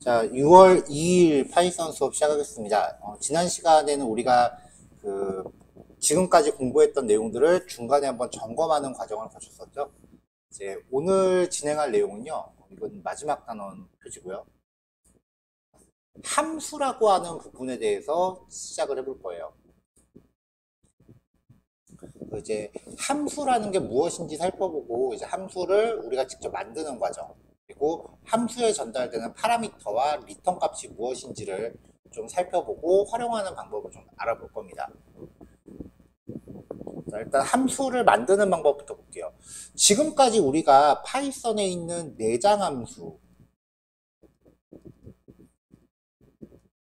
자, 6월 2일 파이썬 수업 시작하겠습니다. 지난 시간에는 우리가 그 지금까지 공부했던 내용들을 중간에 한번 점검하는 과정을 거쳤었죠. 이제 오늘 진행할 내용은요. 이건 마지막 단원 표지고요. 함수라고 하는 부분에 대해서 시작을 해볼 거예요. 이제 함수라는 게 무엇인지 살펴보고 이제 함수를 우리가 직접 만드는 과정, 그리고 함수에 전달되는 파라미터와 리턴 값이 무엇인지를 좀 살펴보고 활용하는 방법을 좀 알아볼 겁니다. 자, 일단 함수를 만드는 방법부터 볼게요. 지금까지 우리가 파이썬에 있는 내장 함수,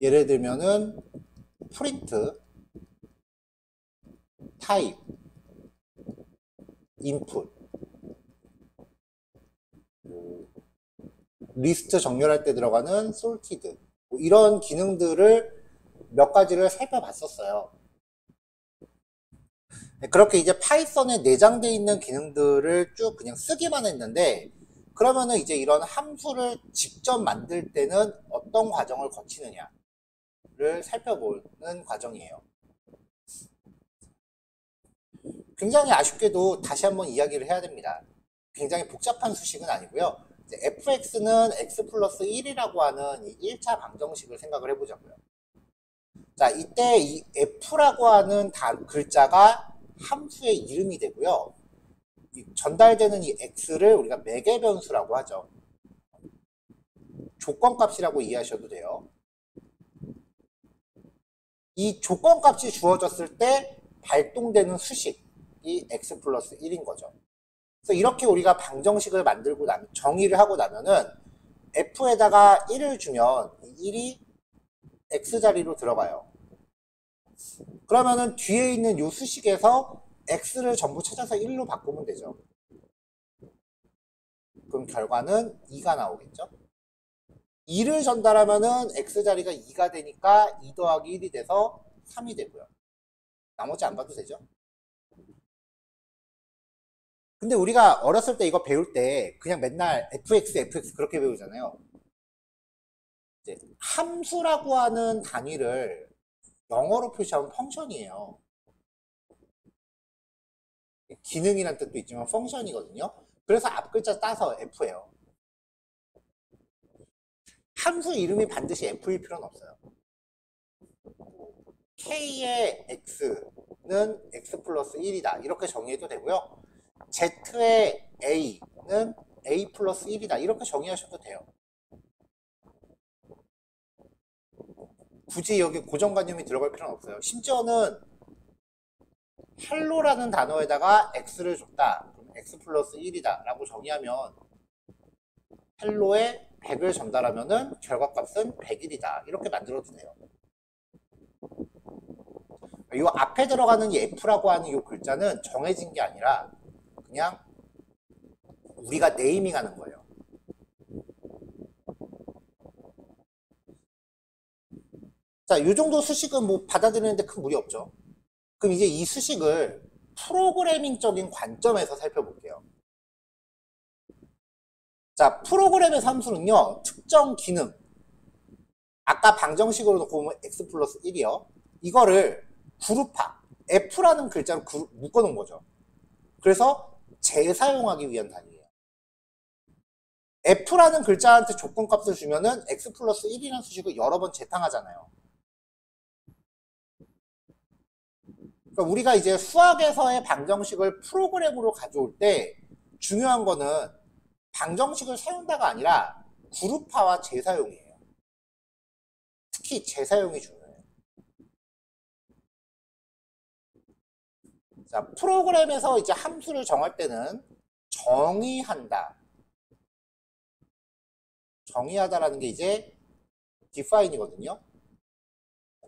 예를 들면은 프린트, 타입, 인풋, 리스트 정렬할 때 들어가는 sorted, 뭐 이런 기능들을 몇 가지를 살펴봤었어요. 그렇게 이제 파이썬에 내장되어 있는 기능들을 쭉 그냥 쓰기만 했는데, 그러면은 이제 이런 함수를 직접 만들 때는 어떤 과정을 거치느냐를 살펴보는 과정이에요. 굉장히 아쉽게도 다시 한번 이야기를 해야 됩니다. 굉장히 복잡한 수식은 아니고요. fx는 x 플러스 1이라고 하는 이 1차 방정식을 생각을 해보자고요. 자, 이때 이 f라고 하는 글자가 함수의 이름이 되고요. 전달되는 이 x를 우리가 매개 변수라고 하죠. 조건값이라고 이해하셔도 돼요. 이 조건값이 주어졌을 때 발동되는 수식이 x 플러스 1인 거죠. 그래서 이렇게 우리가 방정식을 만들고 정의를 하고 나면은 f에다가 1을 주면 1이 x자리로 들어가요. 그러면은 뒤에 있는 이 수식에서 x를 전부 찾아서 1로 바꾸면 되죠. 그럼 결과는 2가 나오겠죠. 2를 전달하면은 x자리가 2가 되니까 2 더하기 1이 돼서 3이 되고요. 나머지 안 봐도 되죠. 근데 우리가 어렸을 때 이거 배울 때 그냥 맨날 fx 그렇게 배우잖아요. 이제 함수라고 하는 단위를 영어로 표시하면 펑션이에요. 기능이란 뜻도 있지만 펑션이거든요. 그래서 앞 글자 따서 f예요. 함수 이름이 반드시 f일 필요는 없어요. k의 x는 x 플러스 1이다 이렇게 정의해도 되고요. z의 a는 a 플러스 1이다 이렇게 정의하셔도 돼요. 굳이 여기 고정관념이 들어갈 필요는 없어요. 심지어는 헬로라는 단어에다가 x를 줬다. 그럼 x 플러스 1이다 라고 정의하면 헬로에 100을 전달하면은 결과값은 100일이다. 이렇게 만들어도 돼요. 이 앞에 들어가는 이 f라고 하는 이 글자는 정해진 게 아니라 그냥 우리가 네이밍 하는 거예요. 자, 이 정도 수식은 뭐 받아들이는데 큰 무리 없죠. 그럼 이제 이 수식을 프로그래밍적인 관점에서 살펴볼게요. 자, 프로그램의 함수는요, 특정 기능, 아까 방정식으로 놓고 보면 x 플러스 1이요. 이거를 그룹화, f라는 글자로 묶어놓은 거죠. 그래서 재사용하기 위한 단위예요. f라는 글자한테 조건값을 주면은 x 플러스 1이라는 수식을 여러 번 재탕하잖아요. 그러니까 우리가 이제 수학에서의 방정식을 프로그램으로 가져올 때 중요한 거는 방정식을 세운다가 아니라 그룹화와 재사용이에요. 특히 재사용이 중요해요. 자, 프로그램에서 이제 함수를 정할 때는 정의한다. 정의하다라는 게 이제 define이거든요.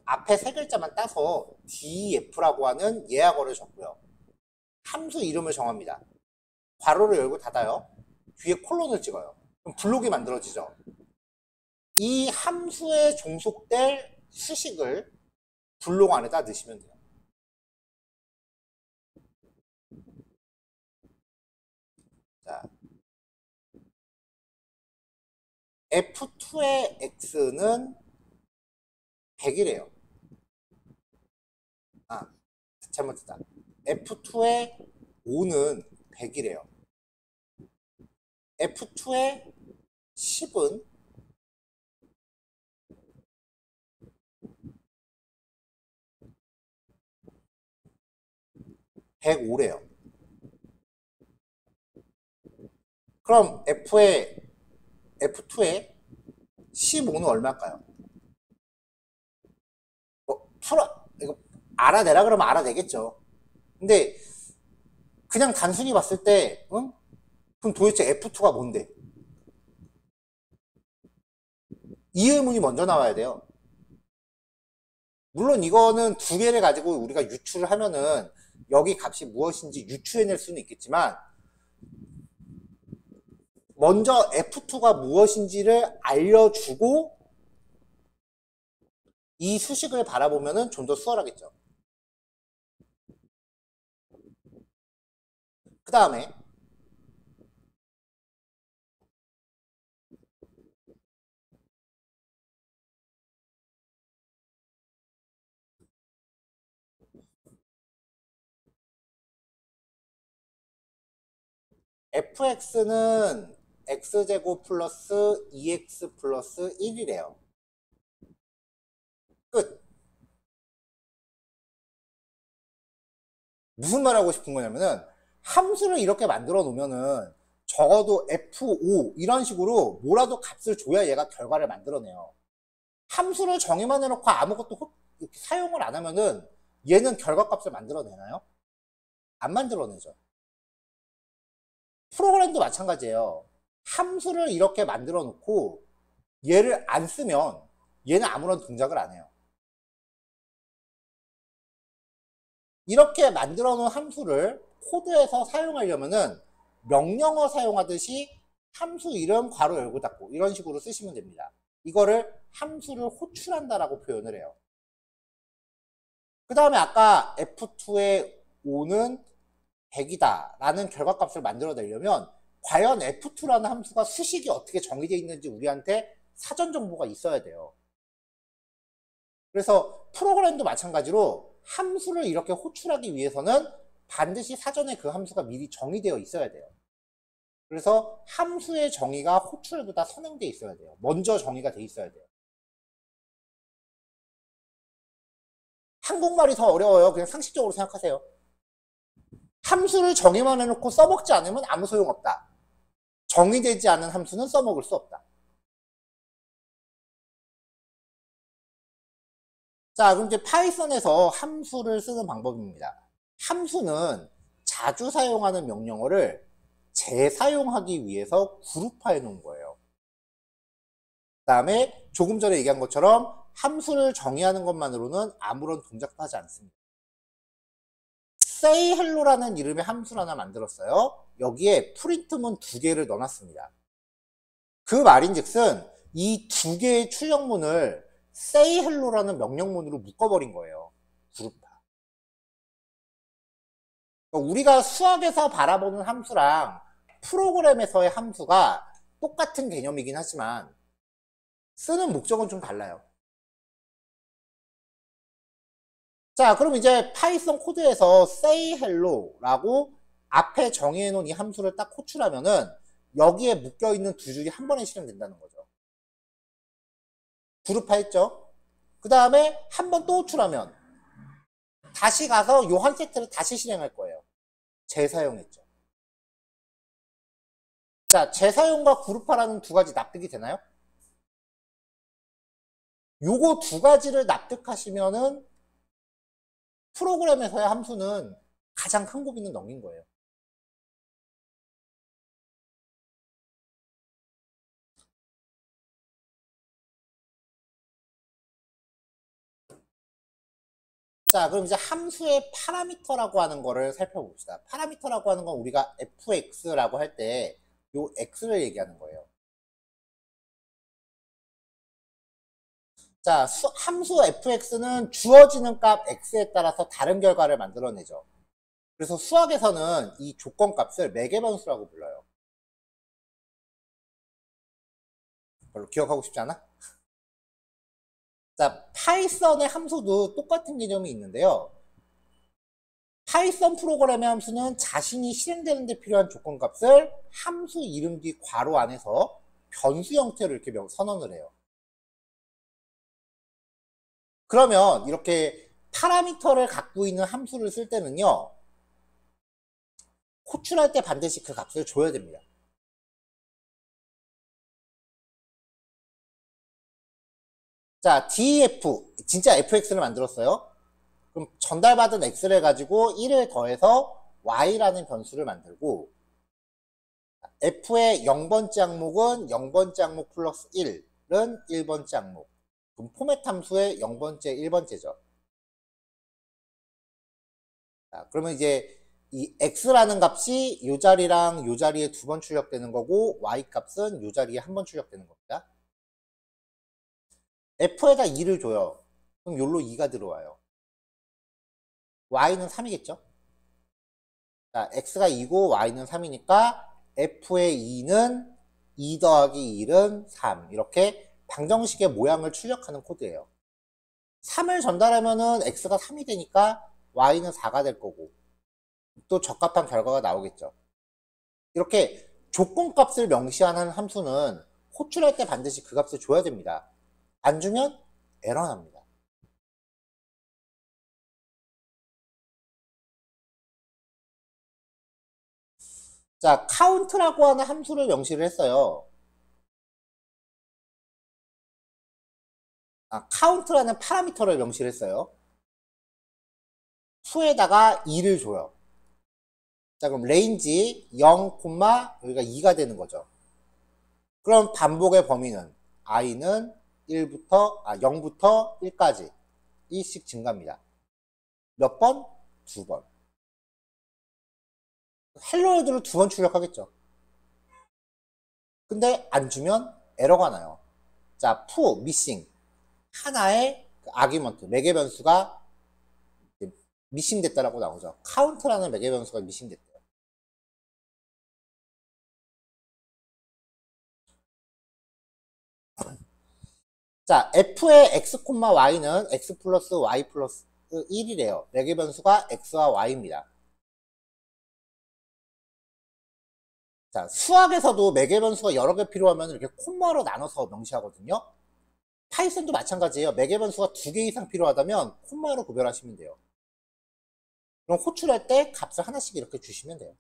앞에 세 글자만 따서 def라고 하는 예약어를 적고요. 함수 이름을 정합니다. 괄호를 열고 닫아요. 뒤에 콜론을 찍어요. 그럼 블록이 만들어지죠. 이 함수에 종속될 수식을 블록 안에다 넣으시면 돼요. 자, F2의 X는 100이래요. 아, 잘못했다. F2의 O는 100이래요. F2의 10은 105래요. 그럼 F2의 15는 얼마일까요? 이거 알아내라 그러면 알아내겠죠. 근데 그냥 단순히 봤을 때, 응? 그럼 도대체 F2가 뭔데? 이 의문이 먼저 나와야 돼요. 물론 이거는 두 개를 가지고 우리가 유추를 하면은 여기 값이 무엇인지 유추해낼 수는 있겠지만, 먼저 F2가 무엇인지를 알려주고 이 수식을 바라보면은 좀 더 수월하겠죠. 그 다음에 fx는 x제곱 플러스 2x 플러스 1이래요. 끝. 무슨 말 하고 싶은 거냐면은 함수를 이렇게 만들어 놓으면은 적어도 f5 이런 식으로 뭐라도 값을 줘야 얘가 결과를 만들어내요. 함수를 정의만 해놓고 아무것도 이렇게 사용을 안 하면은 얘는 결과값을 만들어내나요? 안 만들어내죠. 프로그램도 마찬가지예요. 함수를 이렇게 만들어 놓고 얘를 안 쓰면 얘는 아무런 동작을 안 해요. 이렇게 만들어 놓은 함수를 코드에서 사용하려면은 명령어 사용하듯이 함수 이름 괄호 열고 닫고 이런 식으로 쓰시면 됩니다. 이거를 함수를 호출한다라고 표현을 해요. 그 다음에 아까 F2의 5는 100이다 라는 결과값을 만들어내려면 과연 F2라는 함수가 수식이 어떻게 정의되어 있는지 우리한테 사전 정보가 있어야 돼요. 그래서 프로그램도 마찬가지로 함수를 이렇게 호출하기 위해서는 반드시 사전에 그 함수가 미리 정의되어 있어야 돼요. 그래서 함수의 정의가 호출보다 선행되어 있어야 돼요. 먼저 정의가 돼 있어야 돼요. 한국말이 더 어려워요. 그냥 상식적으로 생각하세요. 함수를 정의만 해놓고 써먹지 않으면 아무 소용없다. 정의되지 않은 함수는 써먹을 수 없다. 자, 그럼 이제 파이썬에서 함수를 쓰는 방법입니다. 함수는 자주 사용하는 명령어를 재사용하기 위해서 그룹화해 놓은 거예요. 그 다음에 조금 전에 얘기한 것처럼 함수를 정의하는 것만으로는 아무런 동작도 하지 않습니다. say hello라는 이름의 함수를 하나 만들었어요. 여기에 프린트문 2개를 넣어놨습니다. 그 말인즉슨 이 2개의 출력문을 say hello라는 명령문으로 묶어버린 거예요. 그룹화. 그러니까 우리가 수학에서 바라보는 함수랑 프로그램에서의 함수가 똑같은 개념이긴 하지만 쓰는 목적은 좀 달라요. 자, 그럼 이제 파이썬 코드에서 say hello라고 앞에 정의해 놓은 이 함수를 딱 호출하면은 여기에 묶여 있는 두 줄이 한 번에 실행된다는 거죠. 그룹화했죠? 그 다음에 한 번 또 호출하면 다시 가서 요 한 세트를 다시 실행할 거예요. 재사용했죠. 자, 재사용과 그룹화라는 두 가지 납득이 되나요? 요거 두 가지를 납득하시면은 프로그램에서의 함수는 가장 큰 고비는 넘긴 거예요. 자, 그럼 이제 함수의 파라미터라고 하는 거를 살펴봅시다. 파라미터라고 하는 건 우리가 fx라고 할 때 요 x를 얘기하는 거예요. 자, 함수 fx는 주어지는 값 x에 따라서 다른 결과를 만들어내죠. 그래서 수학에서는 이 조건값을 매개변수라고 불러요. 별로 기억하고 싶지 않아? 자, 파이썬의 함수도 똑같은 개념이 있는데요. 파이썬 프로그램의 함수는 자신이 실행되는 데 필요한 조건값을 함수 이름 뒤 괄호 안에서 변수 형태로 이렇게 선언을 해요. 그러면 이렇게 파라미터를 갖고 있는 함수를 쓸 때는요, 호출할 때 반드시 그 값을 줘야 됩니다. 자, def, 진짜 fx를 만들었어요. 그럼 전달받은 x를 가지고 1을 더해서 y라는 변수를 만들고, f의 0번째 항목은 0번째 항목 플러스 1은 1번째 항목. 그럼 포맷 함수의 0번째, 1번째죠. 자, 그러면 이제 이 x라는 값이 이 자리랑 이 자리에 2번 출력되는 거고, y 값은 이 자리에 1번 출력되는 겁니다. f에다 2를 줘요. 그럼 여기로 2가 들어와요. y는 3이겠죠? 자, x가 2고 y는 3이니까 f의 2는 2 더하기 1은 3. 이렇게 방정식의 모양을 출력하는 코드예요. 3을 전달하면은 x가 3이 되니까 y는 4가 될 거고, 또 적합한 결과가 나오겠죠. 이렇게 조건값을 명시하는 함수는 호출할 때 반드시 그 값을 줘야 됩니다. 안 주면 에러 납니다. 자, count라고 하는 함수를 명시를 했어요. count라는 파라미터를 명시를 했어요. 수에다가 2를 줘요. 자, 그럼 range 0, 여기가 2가 되는 거죠. 그럼 반복의 범위는 i는 0부터 1까지 1씩 증가합니다. 몇 번? 2번. 헬로월드를 2번 출력하겠죠. 근데 안 주면 에러가 나요. 자, 푸, 미싱. 하나의 아규먼트, 매개 변수가 미싱 됐다라고 나오죠. 카운트라는 매개 변수가 미싱 됐대요. 자, f의 x, y는 x 플러스 y 플러스 1이래요. 매개 변수가 x와 y입니다. 자, 수학에서도 매개 변수가 여러 개 필요하면 이렇게 콤마로 나눠서 명시하거든요. 파이썬도 마찬가지예요. 매개 변수가 2개 이상 필요하다면 콤마로 구별하시면 돼요. 그럼 호출할 때 값을 하나씩 이렇게 주시면 돼요.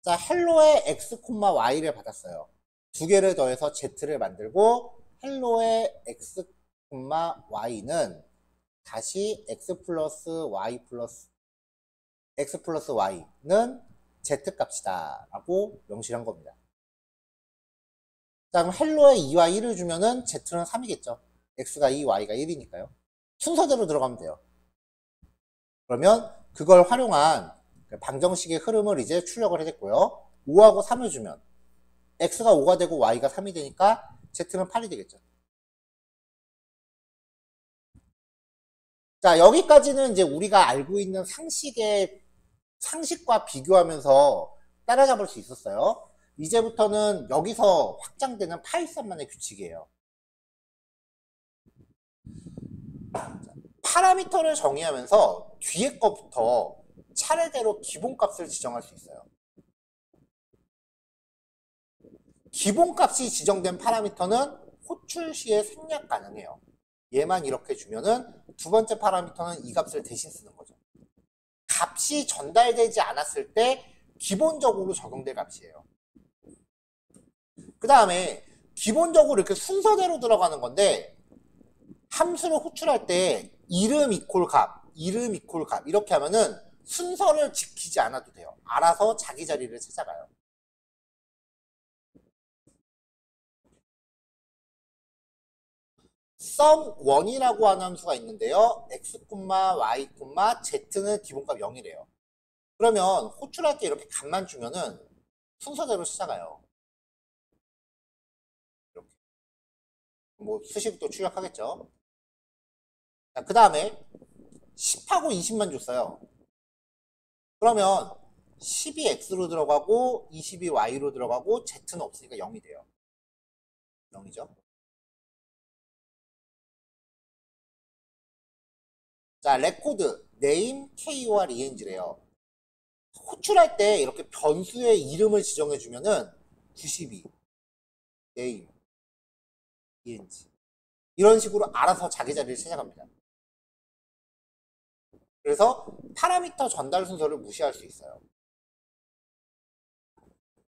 자, 헬로의 x, y를 받았어요. 2개를 더해서 z를 만들고 헬로의 x, y는 다시 x 플러스 y 는 z 값이다 라고 명시한 겁니다. 자, 그럼 헬로에 2와 1을 주면은 z는 3이겠죠. x가 2, y가 1이니까요. 순서대로 들어가면 돼요. 그러면 그걸 활용한 방정식의 흐름을 이제 출력을 하겠고요. 5하고 3을 주면 x가 5가 되고 y가 3이 되니까 z는 8이 되겠죠. 자, 여기까지는 이제 우리가 알고 있는 상식과 비교하면서 따라잡을 수 있었어요. 이제부터는 여기서 확장되는 파이썬만의 규칙이에요. 파라미터를 정의하면서 뒤에 거부터 차례대로 기본값을 지정할 수 있어요. 기본값이 지정된 파라미터는 호출 시에 생략 가능해요. 얘만 이렇게 주면은 두 번째 파라미터는 이 값을 대신 쓰는 거죠. 값이 전달되지 않았을 때 기본적으로 적용될 값이에요. 그 다음에 기본적으로 이렇게 순서대로 들어가는 건데 함수를 호출할 때 이름 이퀄 값 이렇게 하면은 순서를 지키지 않아도 돼요. 알아서 자기 자리를 찾아가요. sum1이라고 하는 함수가 있는데요. x, y, z는 기본값 0이래요. 그러면 호출할 때 이렇게 값만 주면은 순서대로 찾아가요. 이렇게. 뭐 수식도 출력하겠죠. 그 다음에 10하고 20만 줬어요. 그러면 10이 x로 들어가고 20이 y로 들어가고 z는 없으니까 0이 돼요. 0이죠. 자, 레코드 name, KOR, ENG래요. 호출할 때 이렇게 변수의 이름을 지정해 주면은 92, name, ENG 이런 식으로 알아서 자기 자리를 찾아갑니다. 그래서 파라미터 전달 순서를 무시할 수 있어요.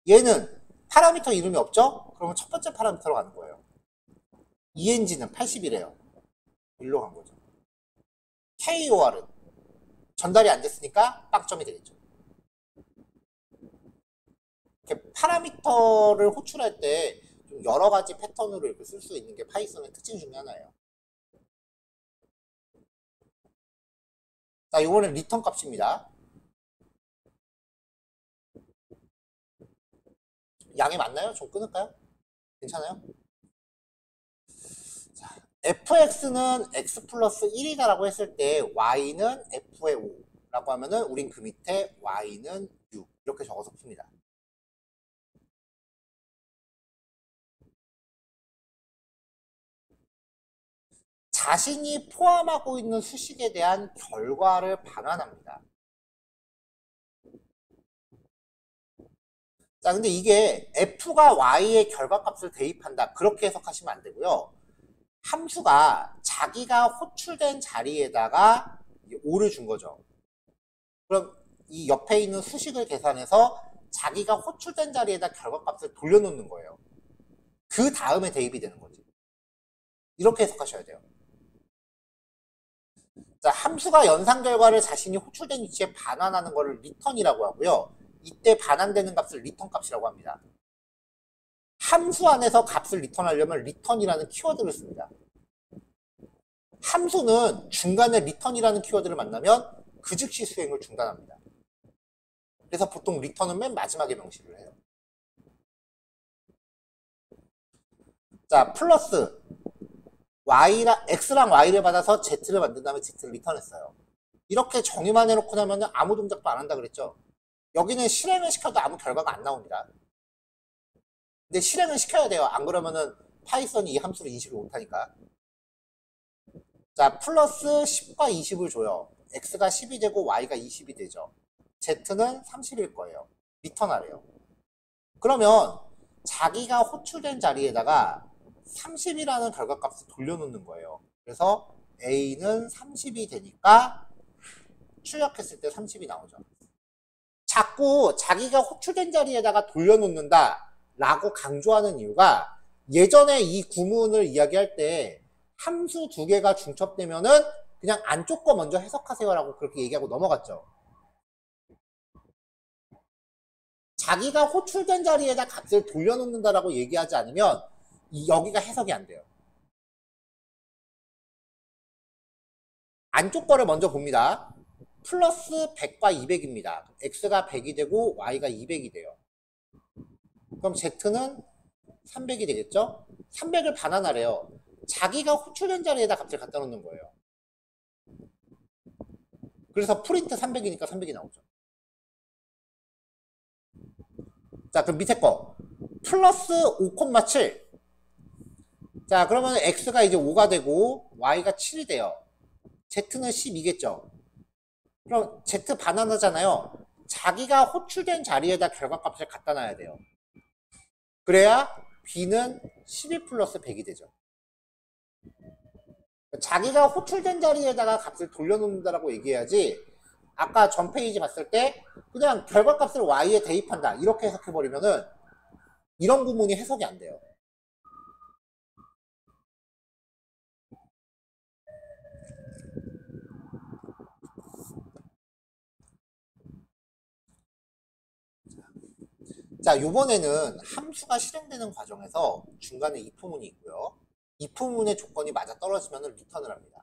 얘는 파라미터 이름이 없죠? 그러면 첫 번째 파라미터로 가는 거예요. ENG는 80이래요. 일로 간 거죠. KOR은 전달이 안 됐으니까 빵점이 되겠죠. 이렇게 파라미터를 호출할 때 좀 여러 가지 패턴으로 이렇게 쓸 수 있는 게 파이썬의 특징 중에 하나예요. 자, 이번엔 리턴 값입니다. 양이 맞나요? 좀 끊을까요? 괜찮아요? 자, fx는 x 플러스 1이다라고 했을 때 y는 f의 5라고 하면은 우린 그 밑에 y는 6 이렇게 적어서 풉니다. 자신이 포함하고 있는 수식에 대한 결과를 반환합니다. 자, 근데 이게 f가 y의 결과값을 대입한다 그렇게 해석하시면 안 되고요. 함수가 자기가 호출된 자리에다가 5를 준 거죠. 그럼 이 옆에 있는 수식을 계산해서 자기가 호출된 자리에다 결과값을 돌려놓는 거예요. 그 다음에 대입이 되는 거지. 이렇게 해석하셔야 돼요. 자, 함수가 연산 결과를 자신이 호출된 위치에 반환하는 것을 리턴이라고 하고요. 이때 반환되는 값을 리턴 값이라고 합니다. 함수 안에서 값을 리턴하려면 리턴이라는 키워드를 씁니다. 함수는 중간에 리턴이라는 키워드를 만나면 그 즉시 수행을 중단합니다. 그래서 보통 리턴은 맨 마지막에 명시를 해요. 자, 플러스 x랑 y를 받아서 z를 만든 다음에 z를 리턴했어요. 이렇게 정의만 해놓고 나면 아무 동작도 안 한다 그랬죠. 여기는 실행을 시켜도 아무 결과가 안 나옵니다. 근데 실행을 시켜야 돼요. 안 그러면은 파이썬이 이 함수를 인식을 못하니까. 자, 플러스 10과 20을 줘요. x가 10이 되고 y가 20이 되죠. z는 30일 거예요. 리턴하래요. 그러면 자기가 호출된 자리에다가 30이라는 결과값을 돌려놓는 거예요. 그래서 a는 30이 되니까 출력했을 때 30이 나오죠. 자꾸 자기가 호출된 자리에다가 돌려놓는다 라고 강조하는 이유가 예전에 이 구문을 이야기할 때 함수 두 개가 중첩되면은 그냥 안쪽 거 먼저 해석하세요 라고 그렇게 얘기하고 넘어갔죠. 자기가 호출된 자리에다 값을 돌려놓는다라고 얘기하지 않으면 여기가 해석이 안 돼요. 안쪽 거를 먼저 봅니다. 플러스 100과 200입니다. x가 100이 되고 y가 200이 돼요. 그럼 z는 300이 되겠죠? 300을 반환하래요. 자기가 호출된 자리에다 값을 갖다 놓는 거예요. 그래서 프린트 300이니까 300이 나오죠. 자, 그럼 밑에 거 플러스 5,7. 자, 그러면 x가 이제 5가 되고 y가 7이 돼요. z는 12겠죠. 그럼 z 반환하잖아요. 자기가 호출된 자리에다 결과값을 갖다 놔야 돼요. 그래야 b는 12 플러스 100이 되죠. 자기가 호출된 자리에다가 값을 돌려놓는다라고 얘기해야지, 아까 전 페이지 봤을 때 그냥 결과값을 y에 대입한다 이렇게 해석해버리면은 이런 구문이 해석이 안 돼요. 자, 요번에는 함수가 실행되는 과정에서 중간에 if문이 있고요. if문의 조건이 맞아 떨어지면 리턴을 합니다.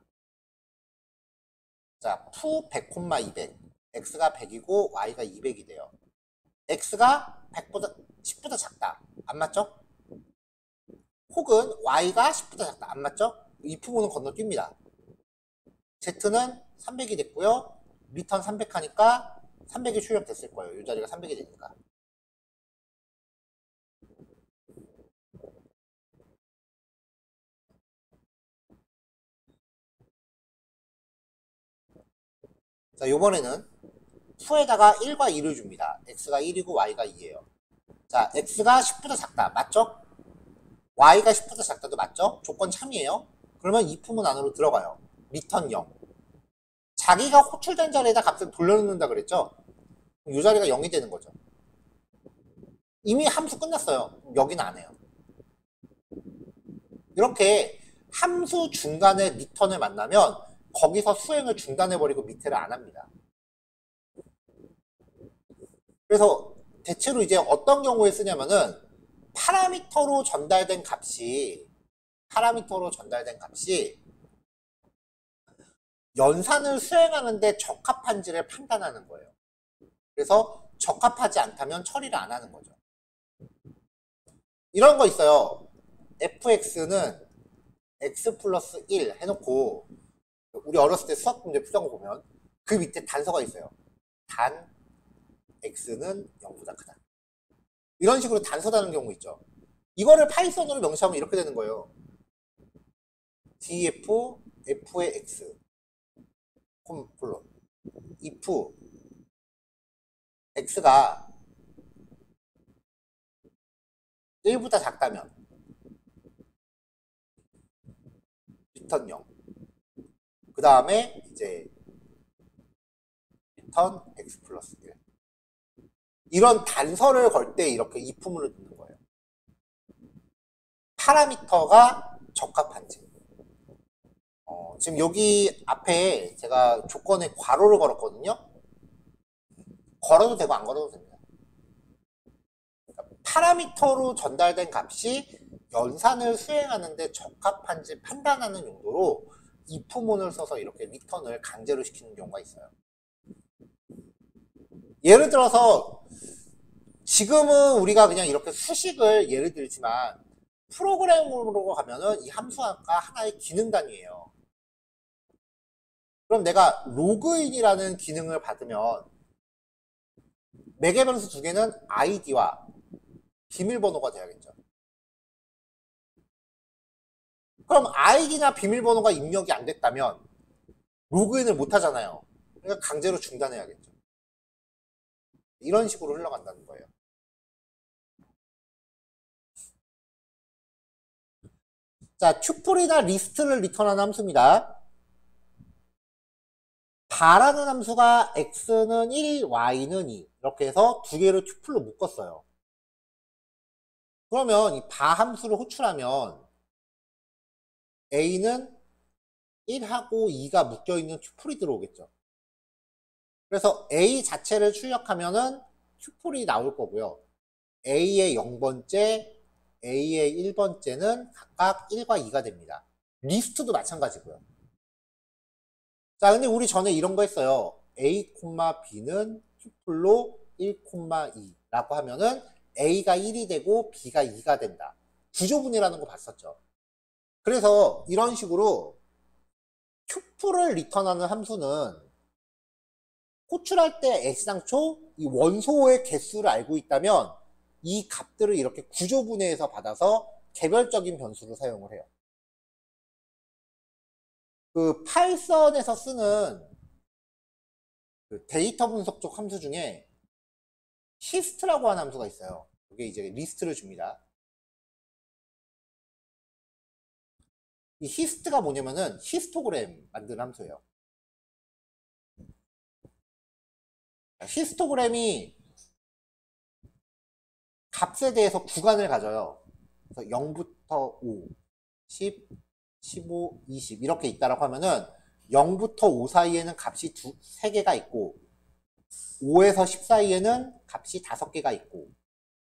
자, 푸 100, 200. x가 100이고 y가 200이 돼요. x가 100보다 10보다 작다. 안 맞죠? 혹은 y가 10보다 작다. 안 맞죠? if문은 건너뜁니다. z는 300이 됐고요. 리턴 300 하니까 300이 출력됐을 거예요. 이 자리가 300이 되니까. 자, 요번에는 수에다가 1과 2를 줍니다. x가 1이고 y가 2예요. 자, x가 10보다 작다. 맞죠? y가 10보다 작다도 맞죠? 조건 참이에요. 그러면 이 품은 안으로 들어가요. 리턴 0. 자기가 호출된 자리에다 값을 돌려놓는다 그랬죠? 이 자리가 0이 되는 거죠. 이미 함수 끝났어요. 여기는 안 해요. 이렇게 함수 중간에 리턴을 만나면 거기서 수행을 중단해버리고 밑에를 안 합니다. 그래서 대체로 이제 어떤 경우에 쓰냐면은 파라미터로 전달된 값이 연산을 수행하는데 적합한지를 판단하는 거예요. 그래서 적합하지 않다면 처리를 안 하는 거죠. 이런 거 있어요. fx는 x 플러스 1 해놓고 우리 어렸을 때 수학 문제 풀던 거 보면 그 밑에 단서가 있어요. 단 x는 0보다 크다. 이런 식으로 단서 다는 경우 있죠. 이거를 파이썬으로 명시하면 이렇게 되는 거예요. df f의 x 콜론 if x가 1보다 작다면 리턴 0. 그 다음에 이제 리턴 x 플러스 1. 이런 단서를 걸 때 이렇게 if문을 넣는 거예요. 파라미터가 적합한지. 지금 여기 앞에 제가 조건에 괄호를 걸었거든요. 걸어도 되고 안 걸어도 됩니다. 그러니까 파라미터로 전달된 값이 연산을 수행하는데 적합한지 판단하는 용도로 if문을 써서 이렇게 리턴을 강제로 시키는 경우가 있어요. 예를 들어서 지금은 우리가 그냥 이렇게 수식을 예를 들지만 프로그램으로 가면은 이 함수가 하나의 기능 단위예요. 그럼 내가 로그인이라는 기능을 받으면 매개 변수 두 개는 아이디와 비밀번호가 돼야겠죠. 그럼 아이디나 비밀번호가 입력이 안 됐다면 로그인을 못 하잖아요. 그러니까 강제로 중단해야겠죠. 이런 식으로 흘러간다는 거예요. 자, 튜플이나 리스트를 리턴하는 함수입니다. 바라는 함수가 x는 1, y는 2 이렇게 해서 두 개를 튜플로 묶었어요. 그러면 이 바 함수를 호출하면 a는 1하고 2가 묶여있는 튜플이 들어오겠죠. 그래서 a 자체를 출력하면은 튜플이 나올 거고요. a의 0번째, a의 1번째는 각각 1과 2가 됩니다. 리스트도 마찬가지고요. 자, 근데 우리 전에 이런 거 했어요. a, b는 튜플로 1, 2 라고 하면은 a가 1이 되고 b가 2가 된다. 구조분이라는 거 봤었죠. 그래서 이런 식으로 튜플을 리턴하는 함수는 호출할 때 애시당초 이 원소의 개수를 알고 있다면 이 값들을 이렇게 구조분해해서 받아서 개별적인 변수로 사용을 해요. 그 파이썬에서 쓰는 그 데이터 분석 쪽 함수 중에 히스트라고 하는 함수가 있어요. 이게 이제 리스트를 줍니다. 이 히스트가 뭐냐면은 히스토그램 만드는 함수예요. 히스토그램이 값에 대해서 구간을 가져요. 그래서 0부터 5, 10, 15, 20 이렇게 있다라고 하면은 0부터 5 사이에는 값이 3개가 있고 5에서 10 사이에는 값이 5개가 있고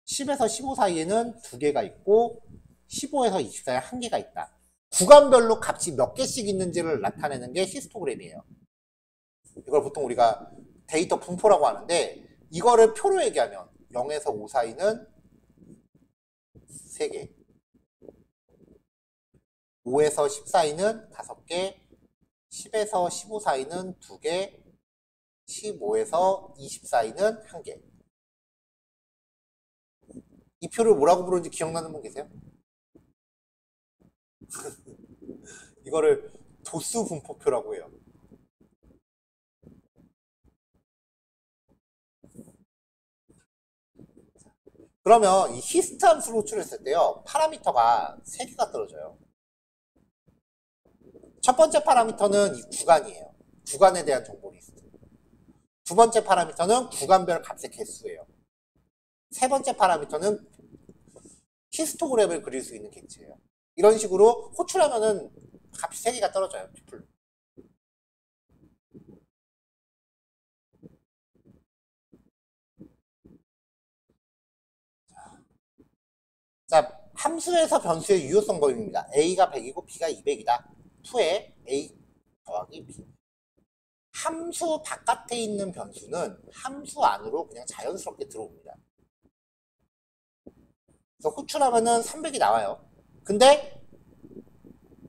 10에서 15 사이에는 2개가 있고 15에서 20 사이에 1개가 있다. 구간별로 값이 몇 개씩 있는지를 나타내는 게 히스토그램이에요. 이걸 보통 우리가 데이터 분포라고 하는데 이거를 표로 얘기하면 0에서 5 사이는 3개 5에서 10 사이는 5개 10에서 15 사이는 2개 15에서 20 사이는 1개. 이 표를 뭐라고 부르는지 기억나는 분 계세요? 이거를 도수 분포표라고 해요. 그러면 이 히스트 함수를 호출했을 때요, 파라미터가 3개가 떨어져요. 첫 번째 파라미터는 이 구간이에요. 구간에 대한 정보 리스트. 두 번째 파라미터는 구간별 값의 개수예요. 세 번째 파라미터는 히스토그램을 그릴 수 있는 객체예요. 이런 식으로 호출하면은 값이 3개가 떨어져요. 튜플로. 자, 함수에서 변수의 유효성 범위입니다. a가 100이고 b가 200이다. 2에 a 더하기 b. 함수 바깥에 있는 변수는 함수 안으로 그냥 자연스럽게 들어옵니다. 그래서 호출하면은 300이 나와요. 근데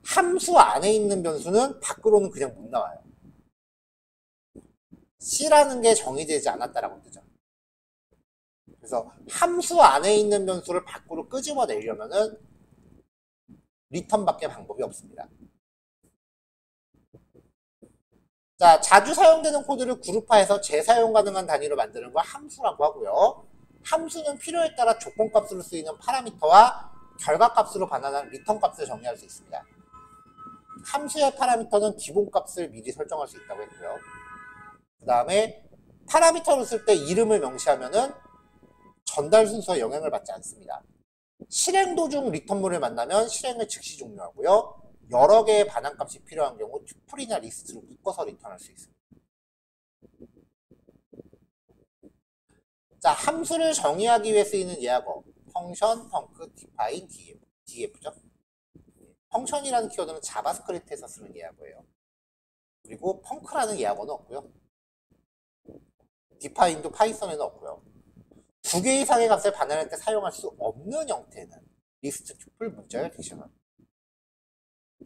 함수 안에 있는 변수는 밖으로는 그냥 못 나와요. C라는 게 정의되지 않았다라고 뜨죠. 그래서 함수 안에 있는 변수를 밖으로 끄집어내려면은 리턴밖에 방법이 없습니다. 자, 자주 사용되는 코드를 그룹화해서 재사용 가능한 단위로 만드는 걸 함수라고 하고요. 함수는 필요에 따라 조건값으로 쓰이는 파라미터와 결과값으로 반환한 리턴값을 정의할 수 있습니다. 함수의 파라미터는 기본값을 미리 설정할 수 있다고 했고요. 그 다음에 파라미터를 쓸 때 이름을 명시하면은 전달 순서에 영향을 받지 않습니다. 실행 도중 리턴물을 만나면 실행을 즉시 종료하고요. 여러 개의 반환값이 필요한 경우 튜플이나 리스트로 묶어서 리턴할 수 있습니다. 자, 함수를 정의하기 위해 쓰이는 예학어 펑션, 펑크, 디파인, df죠. 펑션이라는 키워드는 자바스크립트에서 쓰는 예학어예요. 그리고 펑크라는 예학어는 없고요. 디파인도 파이썬에는 없고요. 2개 이상의 값을 반환할 때 사용할 수 없는 형태는 리스트, 튜플, 문자열, 딕셔널.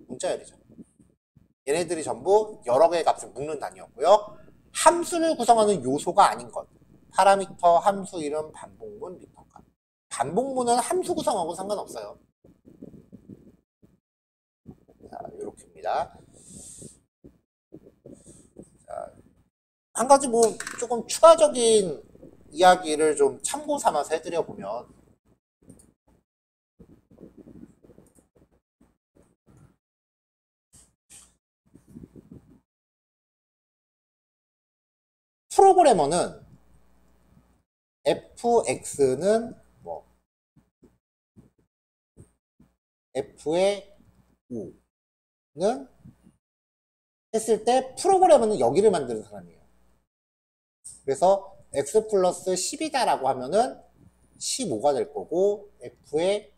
문자열이죠. 얘네들이 전부 여러 개의 값을 묶는 단위였고요. 함수를 구성하는 요소가 아닌 것. 파라미터, 함수 이름, 반복문, 리턴값. 반복문은 함수 구성하고 상관없어요. 자, 이렇게입니다. 자, 한 가지 뭐 조금 추가적인 이야기를 좀 참고 삼아서 해드려 보면, 프로그래머는 fx는 뭐 f의 5는 했을 때 프로그래머는 여기를 만드는 사람이에요. 그래서 x 플러스 10이다 라고 하면은 15가 될 거고 f에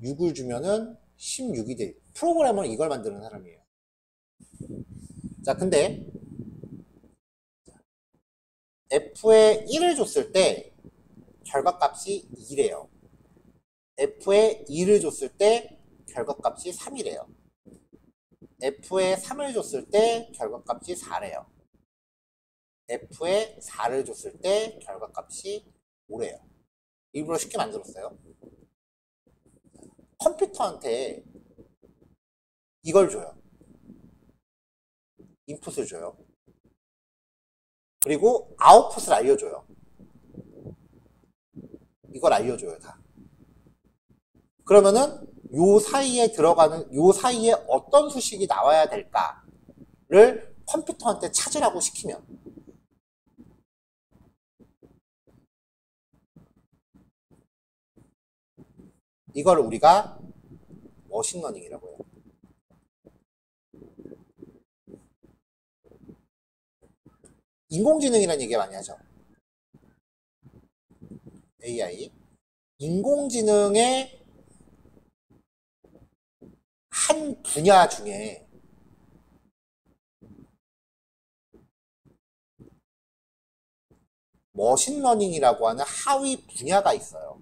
6을 주면은 16이 돼. 프로그래머는 이걸 만드는 사람이에요. 자, 근데 f에 1을 줬을 때 결과값이 2래요. f에 2를 줬을 때 결과값이 3이래요. f에 3을 줬을 때 결과값이 4래요. f에 4를 줬을 때 결과값이 5래요. 일부러 쉽게 만들었어요. 컴퓨터한테 이걸 줘요. 인풋을 줘요. 그리고 아웃풋을 알려줘요. 이걸 알려줘요, 다. 그러면은 요 사이에 들어가는, 요 사이에 어떤 수식이 나와야 될까를 컴퓨터한테 찾으라고 시키면 이걸 우리가 머신러닝이라고 해요. 인공지능이라는 얘기 많이 하죠. AI. 인공지능의 한 분야 중에 머신러닝이라고 하는 하위 분야가 있어요.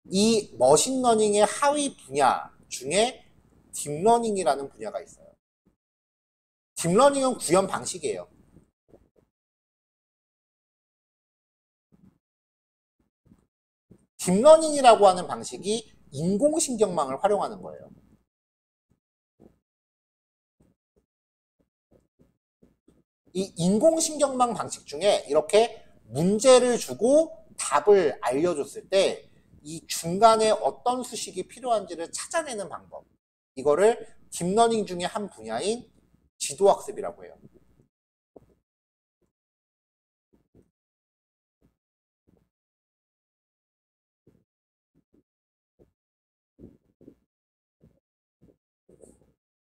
이 머신러닝의 하위 분야 중에 딥러닝이라는 분야가 있어요. 딥러닝은 구현 방식이에요. 딥러닝이라고 하는 방식이 인공신경망을 활용하는 거예요. 이 인공신경망 방식 중에 이렇게 문제를 주고 답을 알려줬을 때 이 중간에 어떤 수식이 필요한지를 찾아내는 방법, 이거를 딥러닝 중에 한 분야인 지도학습이라고 해요.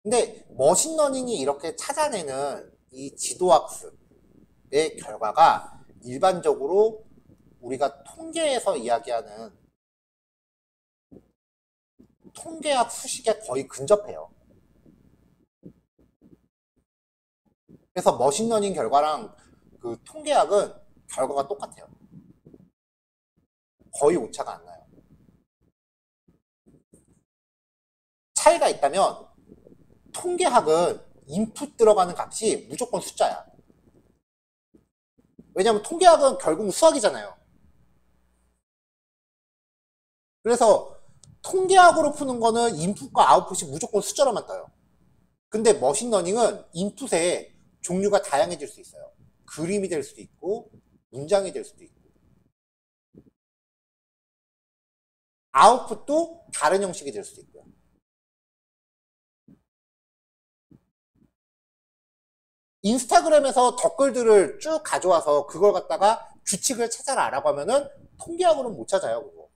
근데 머신러닝이 이렇게 찾아내는 이 지도학습의 결과가 일반적으로 우리가 통계에서 이야기하는 통계학 수식에 거의 근접해요. 그래서 머신러닝 결과랑 그 통계학은 결과가 똑같아요. 거의 오차가 안 나요. 차이가 있다면 통계학은 인풋 들어가는 값이 무조건 숫자야. 왜냐하면 통계학은 결국 수학이잖아요. 그래서 통계학으로 푸는 거는 인풋과 아웃풋이 무조건 숫자로만 떠요. 근데 머신러닝은 인풋에 종류가 다양해질 수 있어요. 그림이 될 수도 있고 문장이 될 수도 있고 아웃풋도 다른 형식이 될 수도 있고요. 인스타그램에서 댓글들을 쭉 가져와서 그걸 갖다가 규칙을 찾아라 라고 하면은 통계학으로는 못 찾아요. 그거.